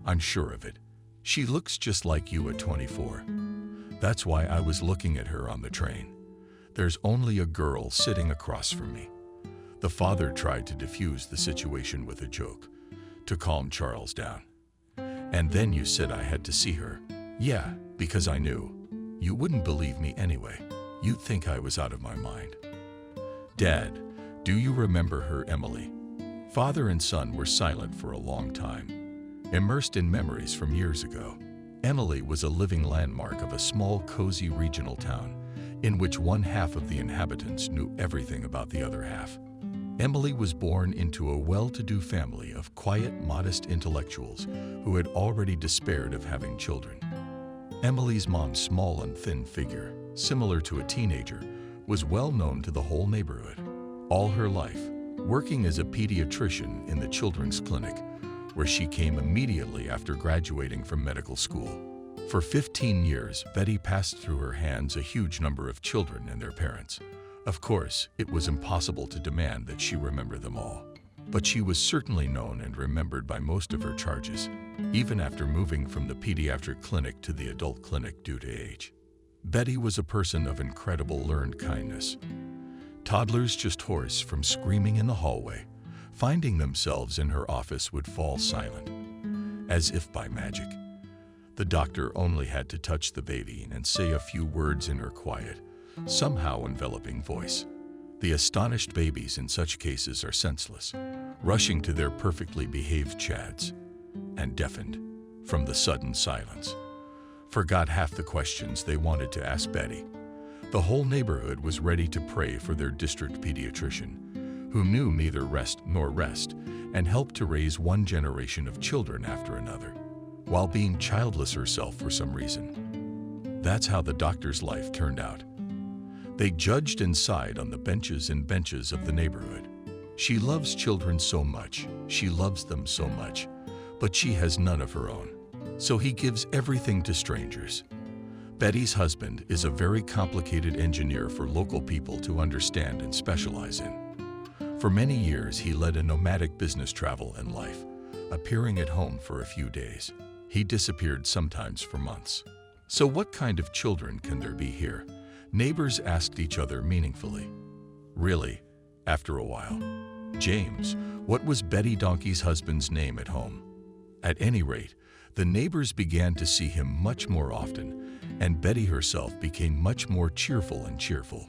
I'm sure of it. She looks just like you at 24. That's why I was looking at her on the train. There's only a girl sitting across from me." The father tried to diffuse the situation with a joke, to calm Charles down. "And then you said I had to see her." "Yeah, because I knew. You wouldn't believe me anyway. You'd think I was out of my mind." "Dad, do you remember her, Emily?" Father and son were silent for a long time, immersed in memories from years ago. Emily was a living landmark of a small, cozy regional town in which one half of the inhabitants knew everything about the other half. Emily was born into a well-to-do family of quiet, modest intellectuals who had already despaired of having children. Emily's mom's small and thin figure, similar to a teenager, was well known to the whole neighborhood. All her life, working as a pediatrician in the children's clinic, where she came immediately after graduating from medical school. For 15 years, Betty passed through her hands a huge number of children and their parents. Of course, it was impossible to demand that she remember them all. But she was certainly known and remembered by most of her charges, even after moving from the pediatric clinic to the adult clinic due to age. Betty was a person of incredible learned kindness. Toddlers just hoarse from screaming in the hallway, finding themselves in her office, would fall silent, as if by magic. The doctor only had to touch the baby and say a few words in her quiet, somehow enveloping voice. The astonished babies in such cases are senseless, rushing to their perfectly behaved chads, and deafened from the sudden silence, forgot half the questions they wanted to ask Betty. The whole neighborhood was ready to pray for their district pediatrician, who knew neither rest nor rest and helped to raise one generation of children after another, while being childless herself for some reason. That's how the doctor's life turned out. They judged and sighed on the benches and benches of the neighborhood. She loves children so much, she loves them so much, but she has none of her own. So he gives everything to strangers. Betty's husband is a very complicated engineer for local people to understand and specialize in. For many years, he led a nomadic business travel and life, appearing at home for a few days. He disappeared sometimes for months. So what kind of children can there be here? Neighbors asked each other meaningfully. Really, after a while. James, what was Betty Donkey's husband's name at home? At any rate, the neighbors began to see him much more often, and Betty herself became much more cheerful and cheerful.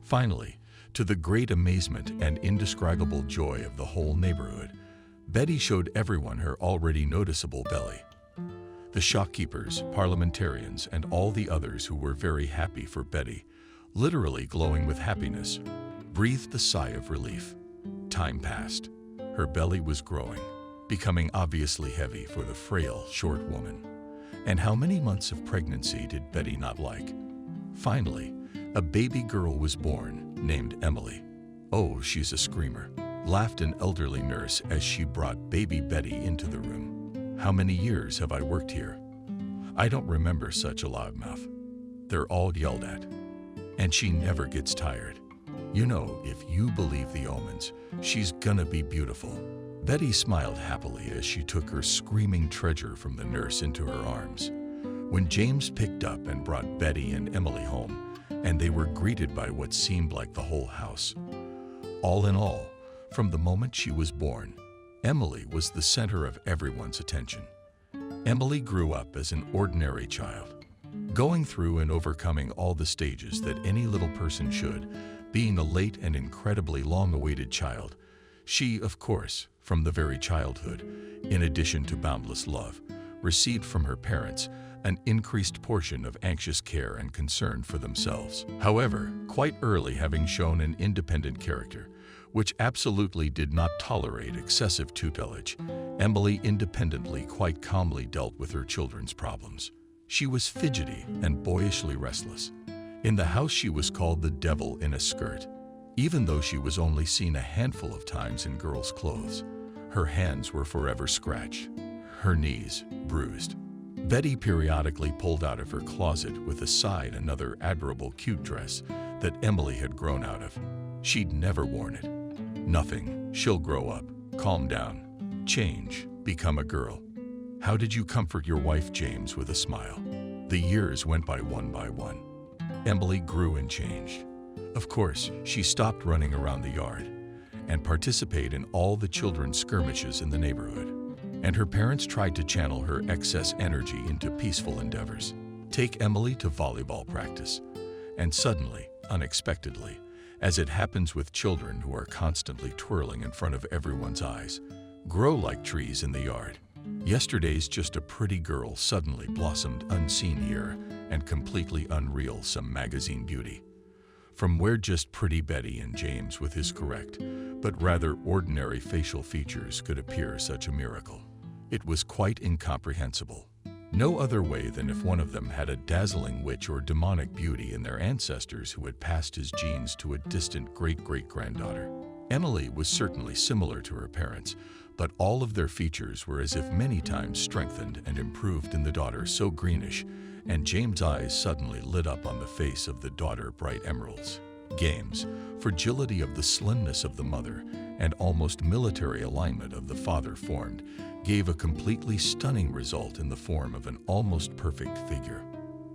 Finally, To the great amazement and indescribable joy of the whole neighborhood, Betty showed everyone her already noticeable belly. The shopkeepers, parliamentarians, and all the others who were very happy for Betty, literally glowing with happiness, breathed a sigh of relief. Time passed. Her belly was growing, becoming obviously heavy for the frail, short woman. And how many months of pregnancy did Betty not like? Finally, a baby girl was born, named Emily. "Oh, she's a screamer," laughed an elderly nurse as she brought baby Betty into the room. "How many years have I worked here? I don't remember such a loudmouth. They're all yelled at. And she never gets tired. You know, if you believe the omens, she's gonna be beautiful." Betty smiled happily as she took her screaming treasure from the nurse into her arms. When James picked up and brought Betty and Emily home, and they were greeted by what seemed like the whole house. All in all, from the moment she was born, Emily was the center of everyone's attention. Emily grew up as an ordinary child, going through and overcoming all the stages that any little person should, being a late and incredibly long-awaited child. She, of course, from the very childhood, in addition to boundless love, received from her parents an increased portion of anxious care and concern for themselves. However, quite early having shown an independent character, which absolutely did not tolerate excessive tutelage, Emily independently quite calmly dealt with her children's problems. She was fidgety and boyishly restless. In the house she was called the devil in a skirt, even though she was only seen a handful of times in girls' clothes. Her hands were forever scratched, her knees bruised. Betty periodically pulled out of her closet with a sigh another admirable cute dress that Emily had grown out of. She'd never worn it. Nothing. She'll grow up, calm down, change, become a girl. How did you comfort your wife, James, with a smile? The years went by one. Emily grew and changed. Of course, she stopped running around the yard and participate in all the children's skirmishes in the neighborhood. And her parents tried to channel her excess energy into peaceful endeavors. Take Emily to volleyball practice. And suddenly, unexpectedly, as it happens with children who are constantly twirling in front of everyone's eyes, grow like trees in the yard. Yesterday's just a pretty girl suddenly blossomed unseen here and completely unreal some magazine beauty. From where just pretty Betty and James with his correct, but rather ordinary facial features could appear such a miracle. It was quite incomprehensible. No other way than if one of them had a dazzling witch or demonic beauty in their ancestors who had passed his genes to a distant great-great-granddaughter. Emily was certainly similar to her parents, but all of their features were as if many times strengthened and improved in the daughter so greenish, and James' eyes suddenly lit up on the face of the daughter bright emeralds. Games, fragility of the slimness of the mother, and almost military alignment of the father formed, gave a completely stunning result in the form of an almost perfect figure.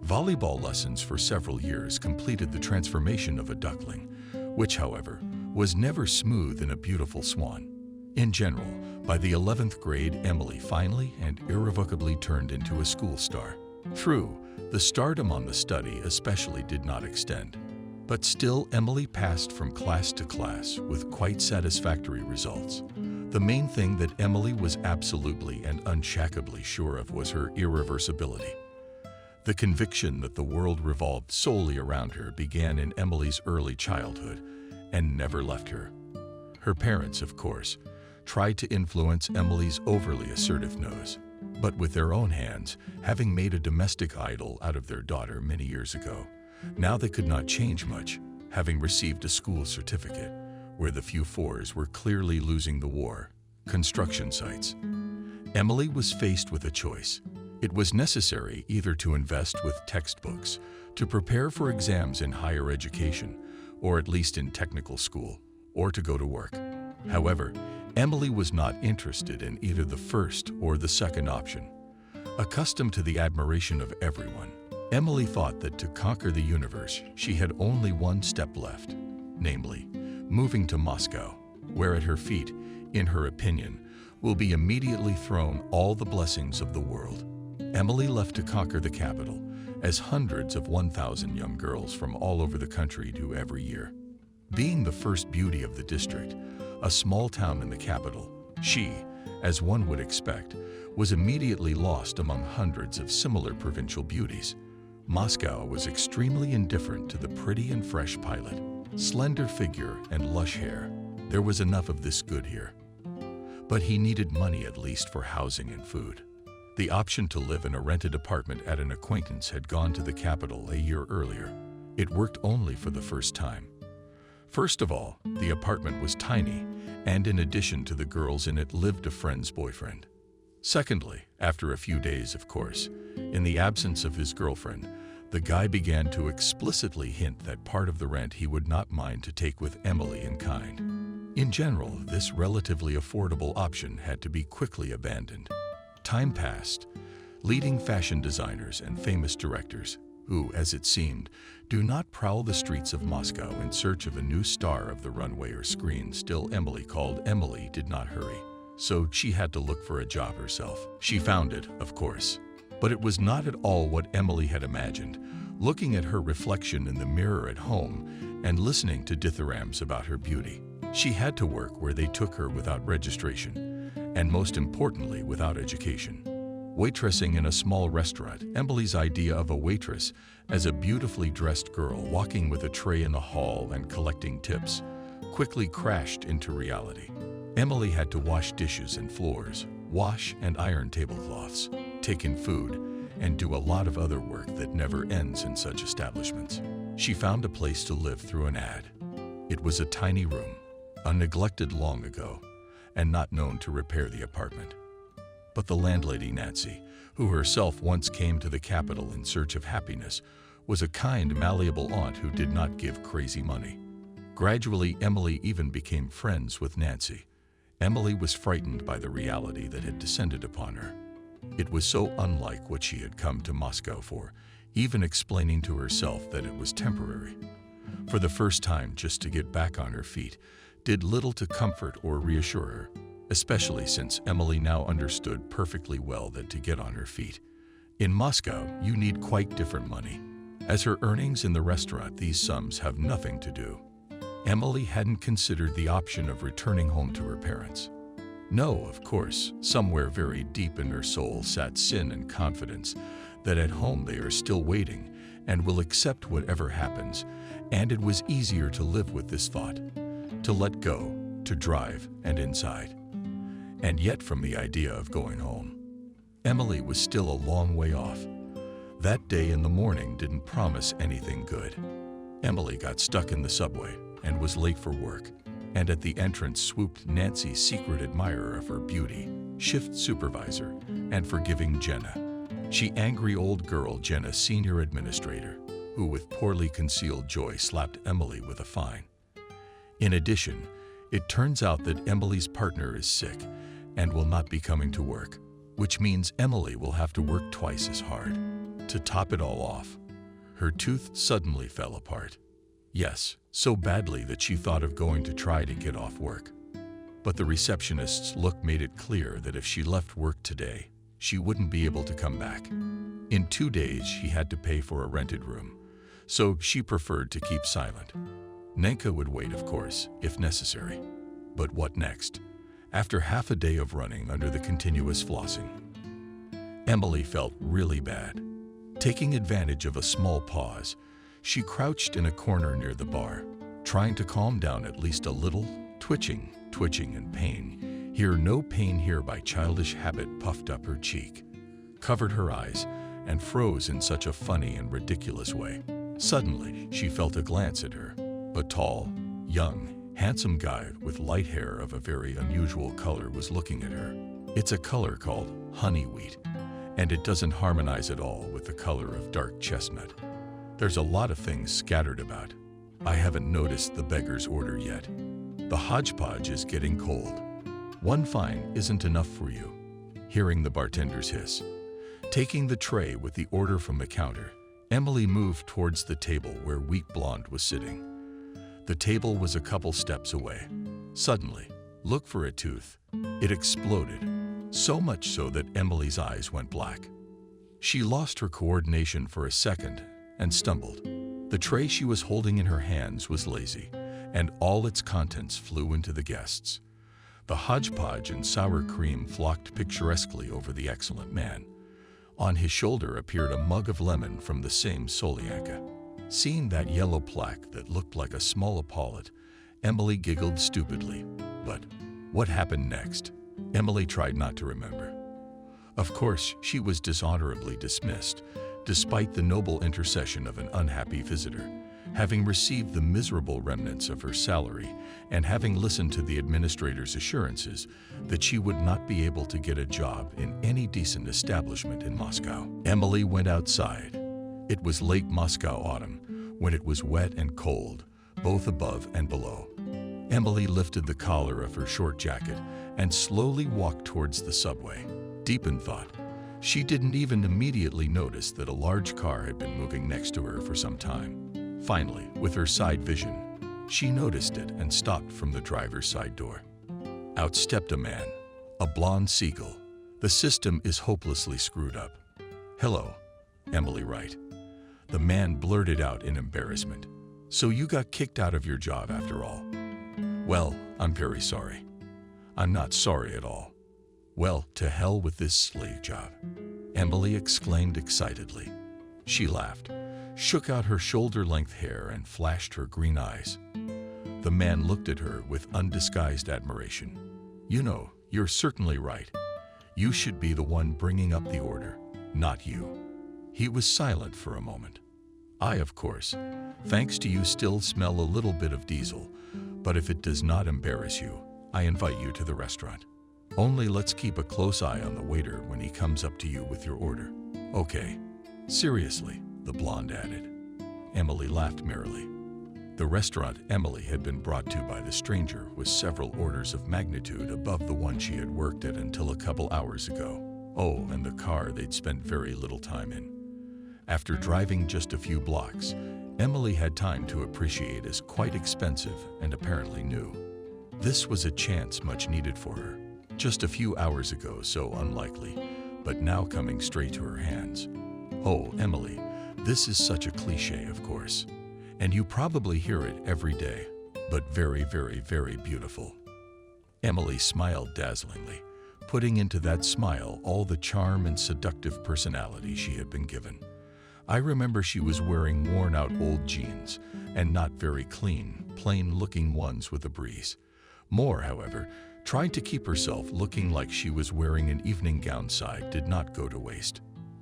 Volleyball lessons for several years completed the transformation of a duckling, which, however, was never smooth in a beautiful swan. In general, by the 11th grade, Emily finally and irrevocably turned into a school star. True, the stardom on the study especially did not extend. But still, Emily passed from class to class with quite satisfactory results. The main thing that Emily was absolutely and unshakably sure of was her irreversibility. The conviction that the world revolved solely around her began in Emily's early childhood and never left her. Her parents, of course, tried to influence Emily's overly assertive nose, but with their own hands, having made a domestic idol out of their daughter many years ago. Now they could not change much, having received a school certificate, where the few fours were clearly losing the war. Construction sites. Emily was faced with a choice. It was necessary either to invest with textbooks, to prepare for exams in higher education, or at least in technical school, or to go to work. However, Emily was not interested in either the first or the second option. Accustomed to the admiration of everyone, Emily thought that to conquer the universe, she had only one step left, namely, moving to Moscow, where at her feet, in her opinion, will be immediately thrown all the blessings of the world. Emily left to conquer the capital, as hundreds of 1,000 young girls from all over the country do every year. Being the first beauty of the district, a small town in the capital, she, as one would expect, was immediately lost among hundreds of similar provincial beauties. Moscow was extremely indifferent to the pretty and fresh pilot, slender figure and lush hair. There was enough of this good here. But he needed money at least for housing and food. The option to live in a rented apartment at an acquaintance had gone to the capital a year earlier. It worked only for the first time. First of all, the apartment was tiny, and in addition to the girls in it lived a friend's boyfriend. Secondly, after a few days, of course, in the absence of his girlfriend, the guy began to explicitly hint that part of the rent he would not mind to take with Emily in kind. In general, this relatively affordable option had to be quickly abandoned. Time passed. Leading fashion designers and famous directors, who, as it seemed, do not prowl the streets of Moscow in search of a new star of the runway or screen, still Emily called Emily did not hurry. So she had to look for a job herself. She found it, of course. But it was not at all what Emily had imagined. Looking at her reflection in the mirror at home and listening to dithyrambs about her beauty, she had to work where they took her without registration, and most importantly, without education. Waitressing in a small restaurant, Emily's idea of a waitress as a beautifully dressed girl walking with a tray in the hall and collecting tips quickly crashed into reality. Emily had to wash dishes and floors, wash and iron tablecloths, take in food, and do a lot of other work that never ends in such establishments. She found a place to live through an ad. It was a tiny room, unneglected long ago, and not known to repair the apartment. But the landlady, Nancy, who herself once came to the capital in search of happiness, was a kind, malleable aunt who did not give crazy money. Gradually, Emily even became friends with Nancy. Emily was frightened by the reality that had descended upon her. It was so unlike what she had come to Moscow for, even explaining to herself that it was temporary. For the first time, just to get back on her feet, did little to comfort or reassure her, especially since Emily now understood perfectly well that to get on her feet, in Moscow, you need quite different money. As her earnings in the restaurant, these sums have nothing to do. Emily hadn't considered the option of returning home to her parents. No, of course, somewhere very deep in her soul sat sin and confidence that at home they are still waiting and will accept whatever happens, and it was easier to live with this thought, to let go, to drive, and inside. And yet from the idea of going home, Emily was still a long way off. That day in the morning didn't promise anything good. Emily got stuck in the subway and was late for work, and at the entrance swooped Nancy's secret admirer of her beauty, shift supervisor, and forgiving Jenna. She angry old girl Jenna, senior administrator, who with poorly concealed joy slapped Emily with a fine. In addition, it turns out that Emily's partner is sick and will not be coming to work, which means Emily will have to work twice as hard. To top it all off, her tooth suddenly fell apart. Yes, so badly that she thought of going to try to get off work. But the receptionist's look made it clear that if she left work today, she wouldn't be able to come back. In 2 days, she had to pay for a rented room, so she preferred to keep silent. Nenka would wait, of course, if necessary. But what next? After half a day of running under the continuous flossing, Emily felt really bad. Taking advantage of a small pause, she crouched in a corner near the bar, trying to calm down at least a little, twitching and pain. Here, no pain here by childish habit puffed up her cheek, covered her eyes, and froze in such a funny and ridiculous way. Suddenly, she felt a glance at her. A tall, young, handsome guy with light hair of a very unusual color was looking at her. It's a color called honey wheat, and it doesn't harmonize at all with the color of dark chestnut. There's a lot of things scattered about. I haven't noticed the beggar's order yet. The hodgepodge is getting cold. One fine isn't enough for you. Hearing the bartender's hiss. Taking the tray with the order from the counter, Emily moved towards the table where Wheat Blonde was sitting. The table was a couple steps away. Suddenly, look for a tooth. It exploded, so much so that Emily's eyes went black. She lost her coordination for a second and stumbled. The tray she was holding in her hands was lazy, and all its contents flew into the guests. The hodgepodge and sour cream flocked picturesquely over the excellent man. On his shoulder appeared a mug of lemon from the same Solyanka. Seeing that yellow plaque that looked like a small epaulet, Emily giggled stupidly. But what happened next? Emily tried not to remember. Of course, she was dishonorably dismissed, despite the noble intercession of an unhappy visitor, having received the miserable remnants of her salary and having listened to the administrator's assurances that she would not be able to get a job in any decent establishment in Moscow. Emily went outside. It was late Moscow autumn, when it was wet and cold, both above and below. Emily lifted the collar of her short jacket and slowly walked towards the subway. Deep in thought, she didn't even immediately notice that a large car had been moving next to her for some time. Finally, with her side vision, she noticed it and stopped from the driver's side door. Out stepped a man, a blonde seagull. The system is hopelessly screwed up. "Hello, Emily Wright." The man blurted out in embarrassment. "So you got kicked out of your job after all?" "Well, I'm very sorry." "I'm not sorry at all." "Well, to hell with this slave job," Emily exclaimed excitedly. She laughed, shook out her shoulder-length hair, and flashed her green eyes. The man looked at her with undisguised admiration. "You know, you're certainly right. You should be the one bringing up the order, not you." He was silent for a moment. "I, of course, thanks to you, still smell a little bit of diesel, but if it does not embarrass you, I invite you to the restaurant. Only let's keep a close eye on the waiter when he comes up to you with your order." "Okay." "Seriously," the blonde added. Emily laughed merrily. The restaurant Emily had been brought to by the stranger was several orders of magnitude above the one she had worked at until a couple hours ago. Oh, and the car they'd spent very little time in. After driving just a few blocks, Emily had time to appreciate as quite expensive and apparently new. This was a chance much needed for her. Just a few hours ago, so unlikely, but now coming straight to her hands. Oh, Emily, this is such a cliché, of course, and you probably hear it every day, but very, very, very beautiful. Emily smiled dazzlingly, putting into that smile all the charm and seductive personality she had been given. I remember she was wearing worn-out old jeans, and not very clean, plain-looking ones with a breeze. More, however, trying to keep herself looking like she was wearing an evening gown side did not go to waste.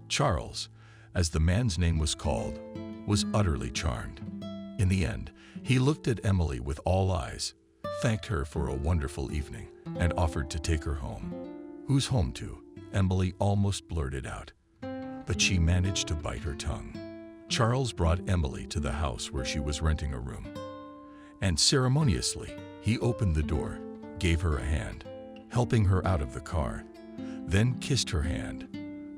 Charles, as the man's name was called, was utterly charmed. In the end, he looked at Emily with all eyes, thanked her for a wonderful evening, and offered to take her home. "Who's home to?" Emily almost blurted out, but she managed to bite her tongue. Charles brought Emily to the house where she was renting a room, and ceremoniously, he opened the door, gave her a hand, helping her out of the car, then kissed her hand,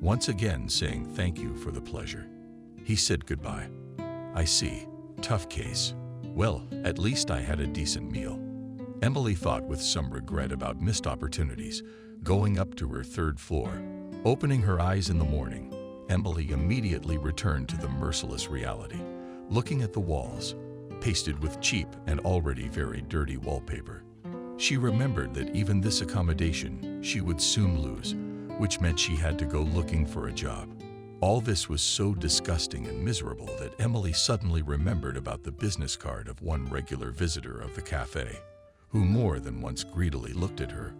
once again saying thank you for the pleasure. He said goodbye. "I see. Tough case. Well, at least I had a decent meal." Emily thought with some regret about missed opportunities, going up to her third floor. Opening her eyes in the morning, Emily immediately returned to the merciless reality, looking at the walls, pasted with cheap and already very dirty wallpaper. She remembered that even this accommodation she would soon lose, which meant she had to go looking for a job. All this was so disgusting and miserable that Emily suddenly remembered about the business card of one regular visitor of the cafe, who more than once greedily looked at her.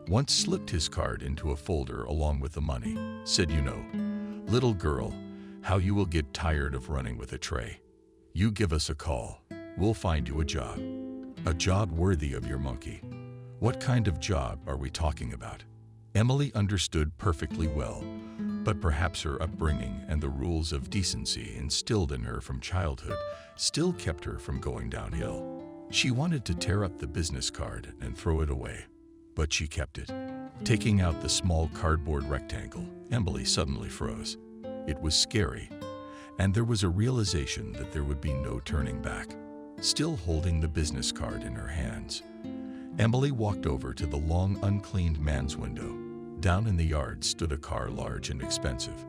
Once slipped his card into a folder along with the money, said, "You know, little girl, how you will get tired of running with a tray. You give us a call, we'll find you a job. A job worthy of your monkey." What kind of job are we talking about? Emily understood perfectly well, but perhaps her upbringing and the rules of decency instilled in her from childhood still kept her from going downhill. She wanted to tear up the business card and throw it away, but she kept it. Taking out the small cardboard rectangle, Emily suddenly froze. It was scary, and there was a realization that there would be no turning back. Still holding the business card in her hands, Emily walked over to the long, uncleaned man's window. Down in the yard stood a car large and expensive,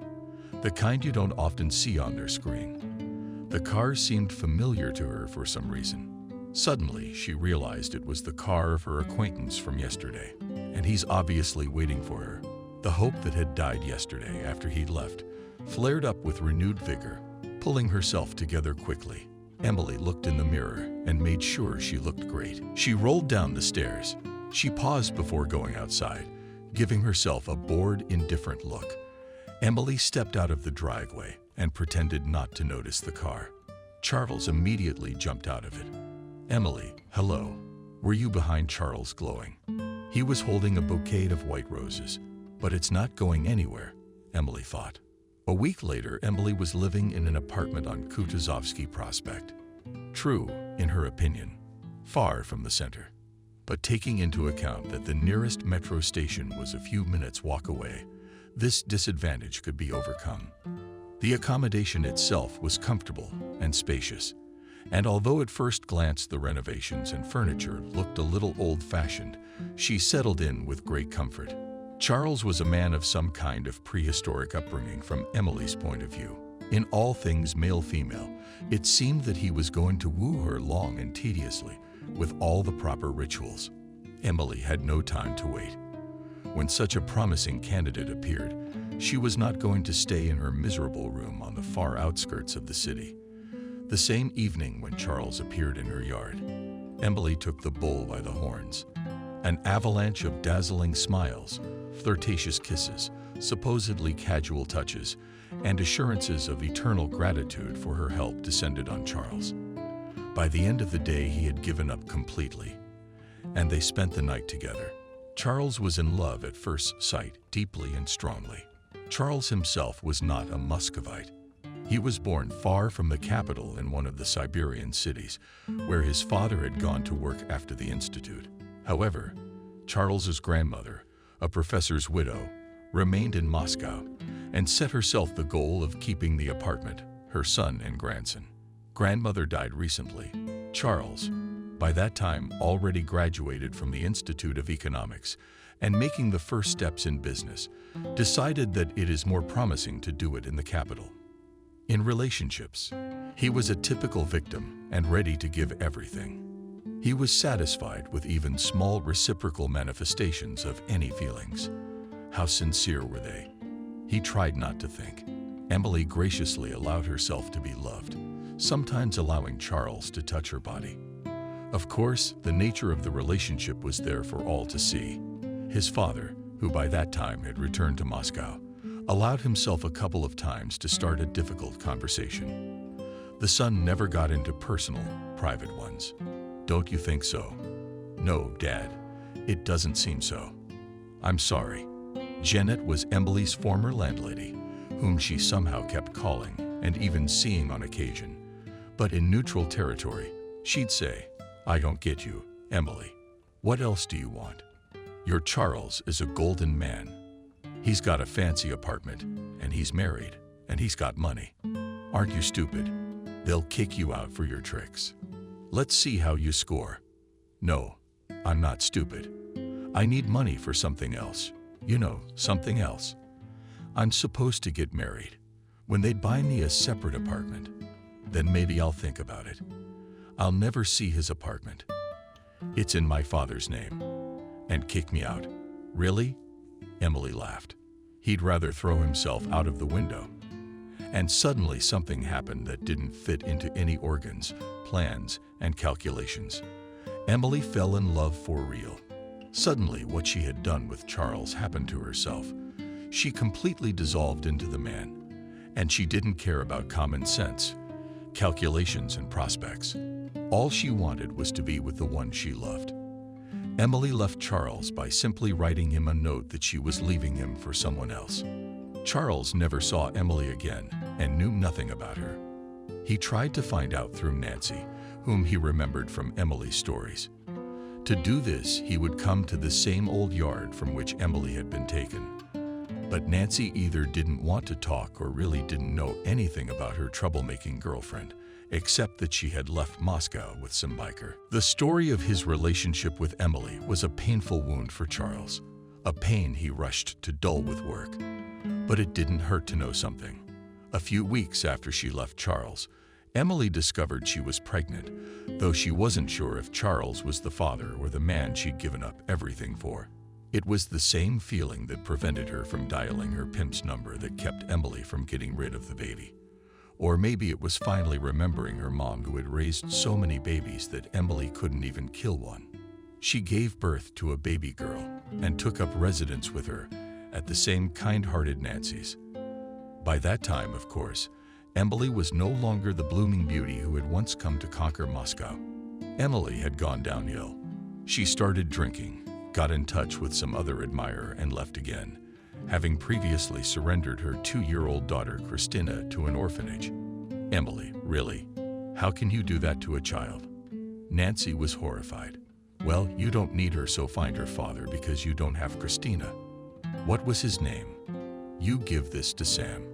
the kind you don't often see on their screen. The car seemed familiar to her for some reason. Suddenly, she realized it was the car of her acquaintance from yesterday, and he's obviously waiting for her. The hope that had died yesterday after he'd left flared up with renewed vigor. Pulling herself together quickly, Emily looked in the mirror and made sure she looked great. She rolled down the stairs. She paused before going outside, giving herself a bored, indifferent look. Emily stepped out of the driveway and pretended not to notice the car. Charles immediately jumped out of it. "Emily, hello." Were you behind Charles, glowing? He was holding a bouquet of white roses. But it's not going anywhere, Emily thought. A week later, Emily was living in an apartment on Kutuzovsky Prospect. True, in her opinion, far from the center. But taking into account that the nearest metro station was a few minutes' walk away, this disadvantage could be overcome. The accommodation itself was comfortable and spacious, and although at first glance the renovations and furniture looked a little old-fashioned, she settled in with great comfort. Charles was a man of some kind of prehistoric upbringing from Emily's point of view. In all things male-female, it seemed that he was going to woo her long and tediously, with all the proper rituals. Emily had no time to wait. When such a promising candidate appeared, she was not going to stay in her miserable room on the far outskirts of the city. The same evening when Charles appeared in her yard, Emily took the bull by the horns. An avalanche of dazzling smiles, flirtatious kisses, supposedly casual touches, and assurances of eternal gratitude for her help descended on Charles. By the end of the day, he had given up completely, and they spent the night together. Charles was in love at first sight, deeply and strongly. Charles himself was not a Muscovite. He was born far from the capital in one of the Siberian cities, where his father had gone to work after the institute. However, Charles's grandmother, a professor's widow, remained in Moscow and set herself the goal of keeping the apartment, her son and grandson. Grandmother died recently. Charles, by that time already graduated from the Institute of Economics and making the first steps in business, decided that it is more promising to do it in the capital. In relationships, he was a typical victim and ready to give everything. He was satisfied with even small reciprocal manifestations of any feelings. How sincere were they? He tried not to think. Emily graciously allowed herself to be loved, sometimes allowing Charles to touch her body. Of course, the nature of the relationship was there for all to see. His father, who by that time had returned to Moscow, allowed himself a couple of times to start a difficult conversation. The son never got into personal, private ones. Don't you think so? No, Dad, it doesn't seem so. I'm sorry. Janet was Emily's former landlady, whom she somehow kept calling and even seeing on occasion. But in neutral territory, she'd say, "I don't get you, Emily. What else do you want? Your Charles is a golden man. He's got a fancy apartment, and he's married, and he's got money. Aren't you stupid? They'll kick you out for your tricks. Let's see how you score." No, I'm not stupid. I need money for something else. You know, something else. I'm supposed to get married. When they buy me a separate apartment, then maybe I'll think about it. I'll never see his apartment. It's in my father's name. And kick me out. Really? Emily laughed. He'd rather throw himself out of the window. And suddenly something happened that didn't fit into any organs, plans, and calculations. Emily fell in love for real. Suddenly, what she had done with Charles happened to herself. She completely dissolved into the man, and she didn't care about common sense, calculations, and prospects. All she wanted was to be with the one she loved. Emily left Charles by simply writing him a note that she was leaving him for someone else. Charles never saw Emily again and knew nothing about her. He tried to find out through Nancy, whom he remembered from Emily's stories. To do this, he would come to the same old yard from which Emily had been taken. But Nancy either didn't want to talk or really didn't know anything about her troublemaking girlfriend, except that she had left Moscow with some biker. The story of his relationship with Emily was a painful wound for Charles, a pain he rushed to dull with work. But it didn't hurt to know something. A few weeks after she left Charles, Emily discovered she was pregnant, though she wasn't sure if Charles was the father or the man she'd given up everything for. It was the same feeling that prevented her from dialing her pimp's number that kept Emily from getting rid of the baby. Or maybe it was finally remembering her mom who had raised so many babies that Emily couldn't even kill one. She gave birth to a baby girl and took up residence with her at the same kind-hearted Nancy's. By that time, of course, Emily was no longer the blooming beauty who had once come to conquer Moscow. Emily had gone downhill. She started drinking, got in touch with some other admirer, and left again, having previously surrendered her 2-year-old daughter Christina to an orphanage. Emily, really? How can you do that to a child? Nancy was horrified. Well, you don't need her, so find her father because you don't have Christina. What was his name? You give this to Sam.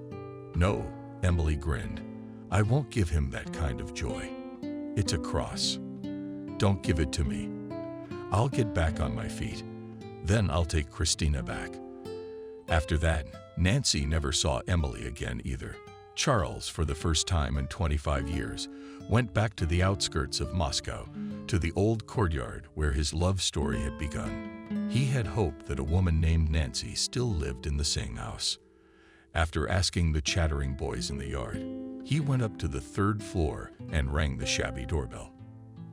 No, Emily grinned. I won't give him that kind of joy. It's a cross. Don't give it to me. I'll get back on my feet. Then I'll take Christina back. After that, Nancy never saw Emily again either. Charles, for the first time in 25 years, went back to the outskirts of Moscow, to the old courtyard where his love story had begun. He had hoped that a woman named Nancy still lived in the same house. After asking the chattering boys in the yard, he went up to the 3rd floor and rang the shabby doorbell.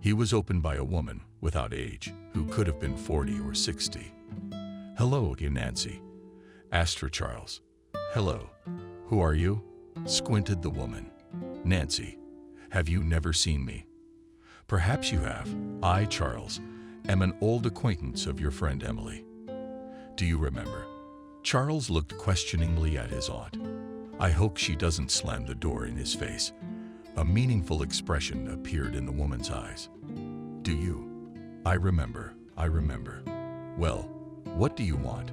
He was opened by a woman without age who could have been 40 or 60. "Hello, you Nancy," asked her Charles. "Hello. Who are you?" squinted the woman. "Nancy, have you never seen me?" "Perhaps you have. I, Charles, am an old acquaintance of your friend Emily. Do you remember?" Charles looked questioningly at his aunt. "I hope she doesn't slam the door in his face." A meaningful expression appeared in the woman's eyes. "Do you?" I remember. Well, what do you want?"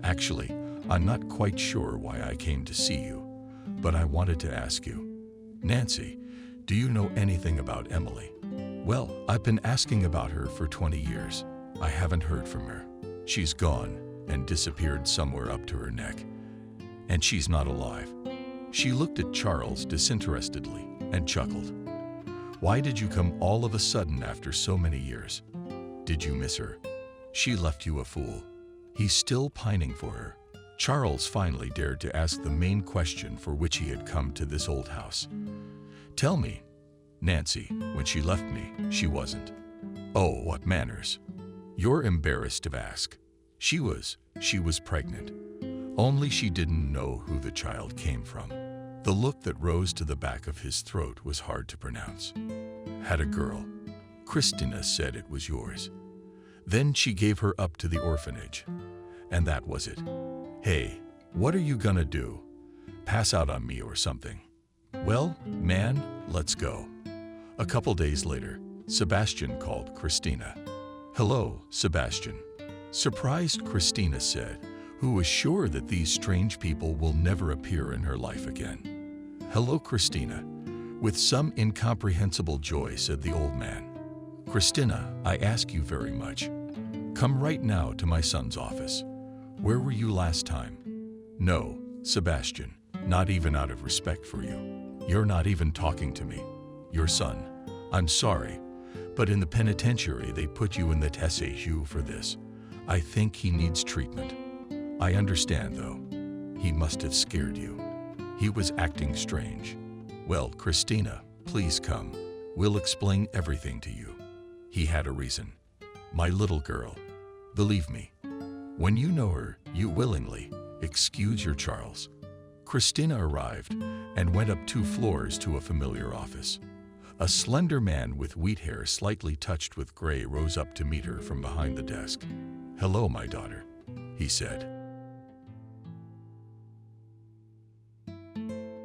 "Actually, I'm not quite sure why I came to see you, but I wanted to ask you. Nancy, do you know anything about Emily?" "Well, I've been asking about her for 20 years. I haven't heard from her. She's gone and disappeared somewhere up to her neck. And she's not alive." She looked at Charles disinterestedly and chuckled. "Why did you come all of a sudden after so many years? Did you miss her? She left you a fool." He's still pining for her. Charles finally dared to ask the main question for which he had come to this old house. "Tell me, Nancy, when she left me, she wasn't." "Oh, what manners. You're embarrassed to ask. She was pregnant. Only she didn't know who the child came from." The look that rose to the back of his throat was hard to pronounce. "Had a girl. Christina said it was yours. Then she gave her up to the orphanage. And that was it. Hey, what are you gonna do? Pass out on me or something?" "Well, man, let's go." A couple days later, Sebastian called Christina. "Hello, Sebastian." Surprised, Christina said, who was sure that these strange people will never appear in her life again. "Hello, Christina." With some incomprehensible joy, said the old man. "Christina, I ask you very much. Come right now to my son's office. Where were you last time?" "No, Sebastian, not even out of respect for you. You're not even talking to me. Your son. I'm sorry, but in the penitentiary they put you in the TSU for this. I think he needs treatment. I understand, though. He must have scared you. He was acting strange. Well, Christina, please come. We'll explain everything to you. He had a reason. My little girl. Believe me. When you know her, you willingly excuse your Charles." Christina arrived and went up 2 floors to a familiar office. A slender man with wheat hair slightly touched with gray rose up to meet her from behind the desk. "Hello, my daughter," he said.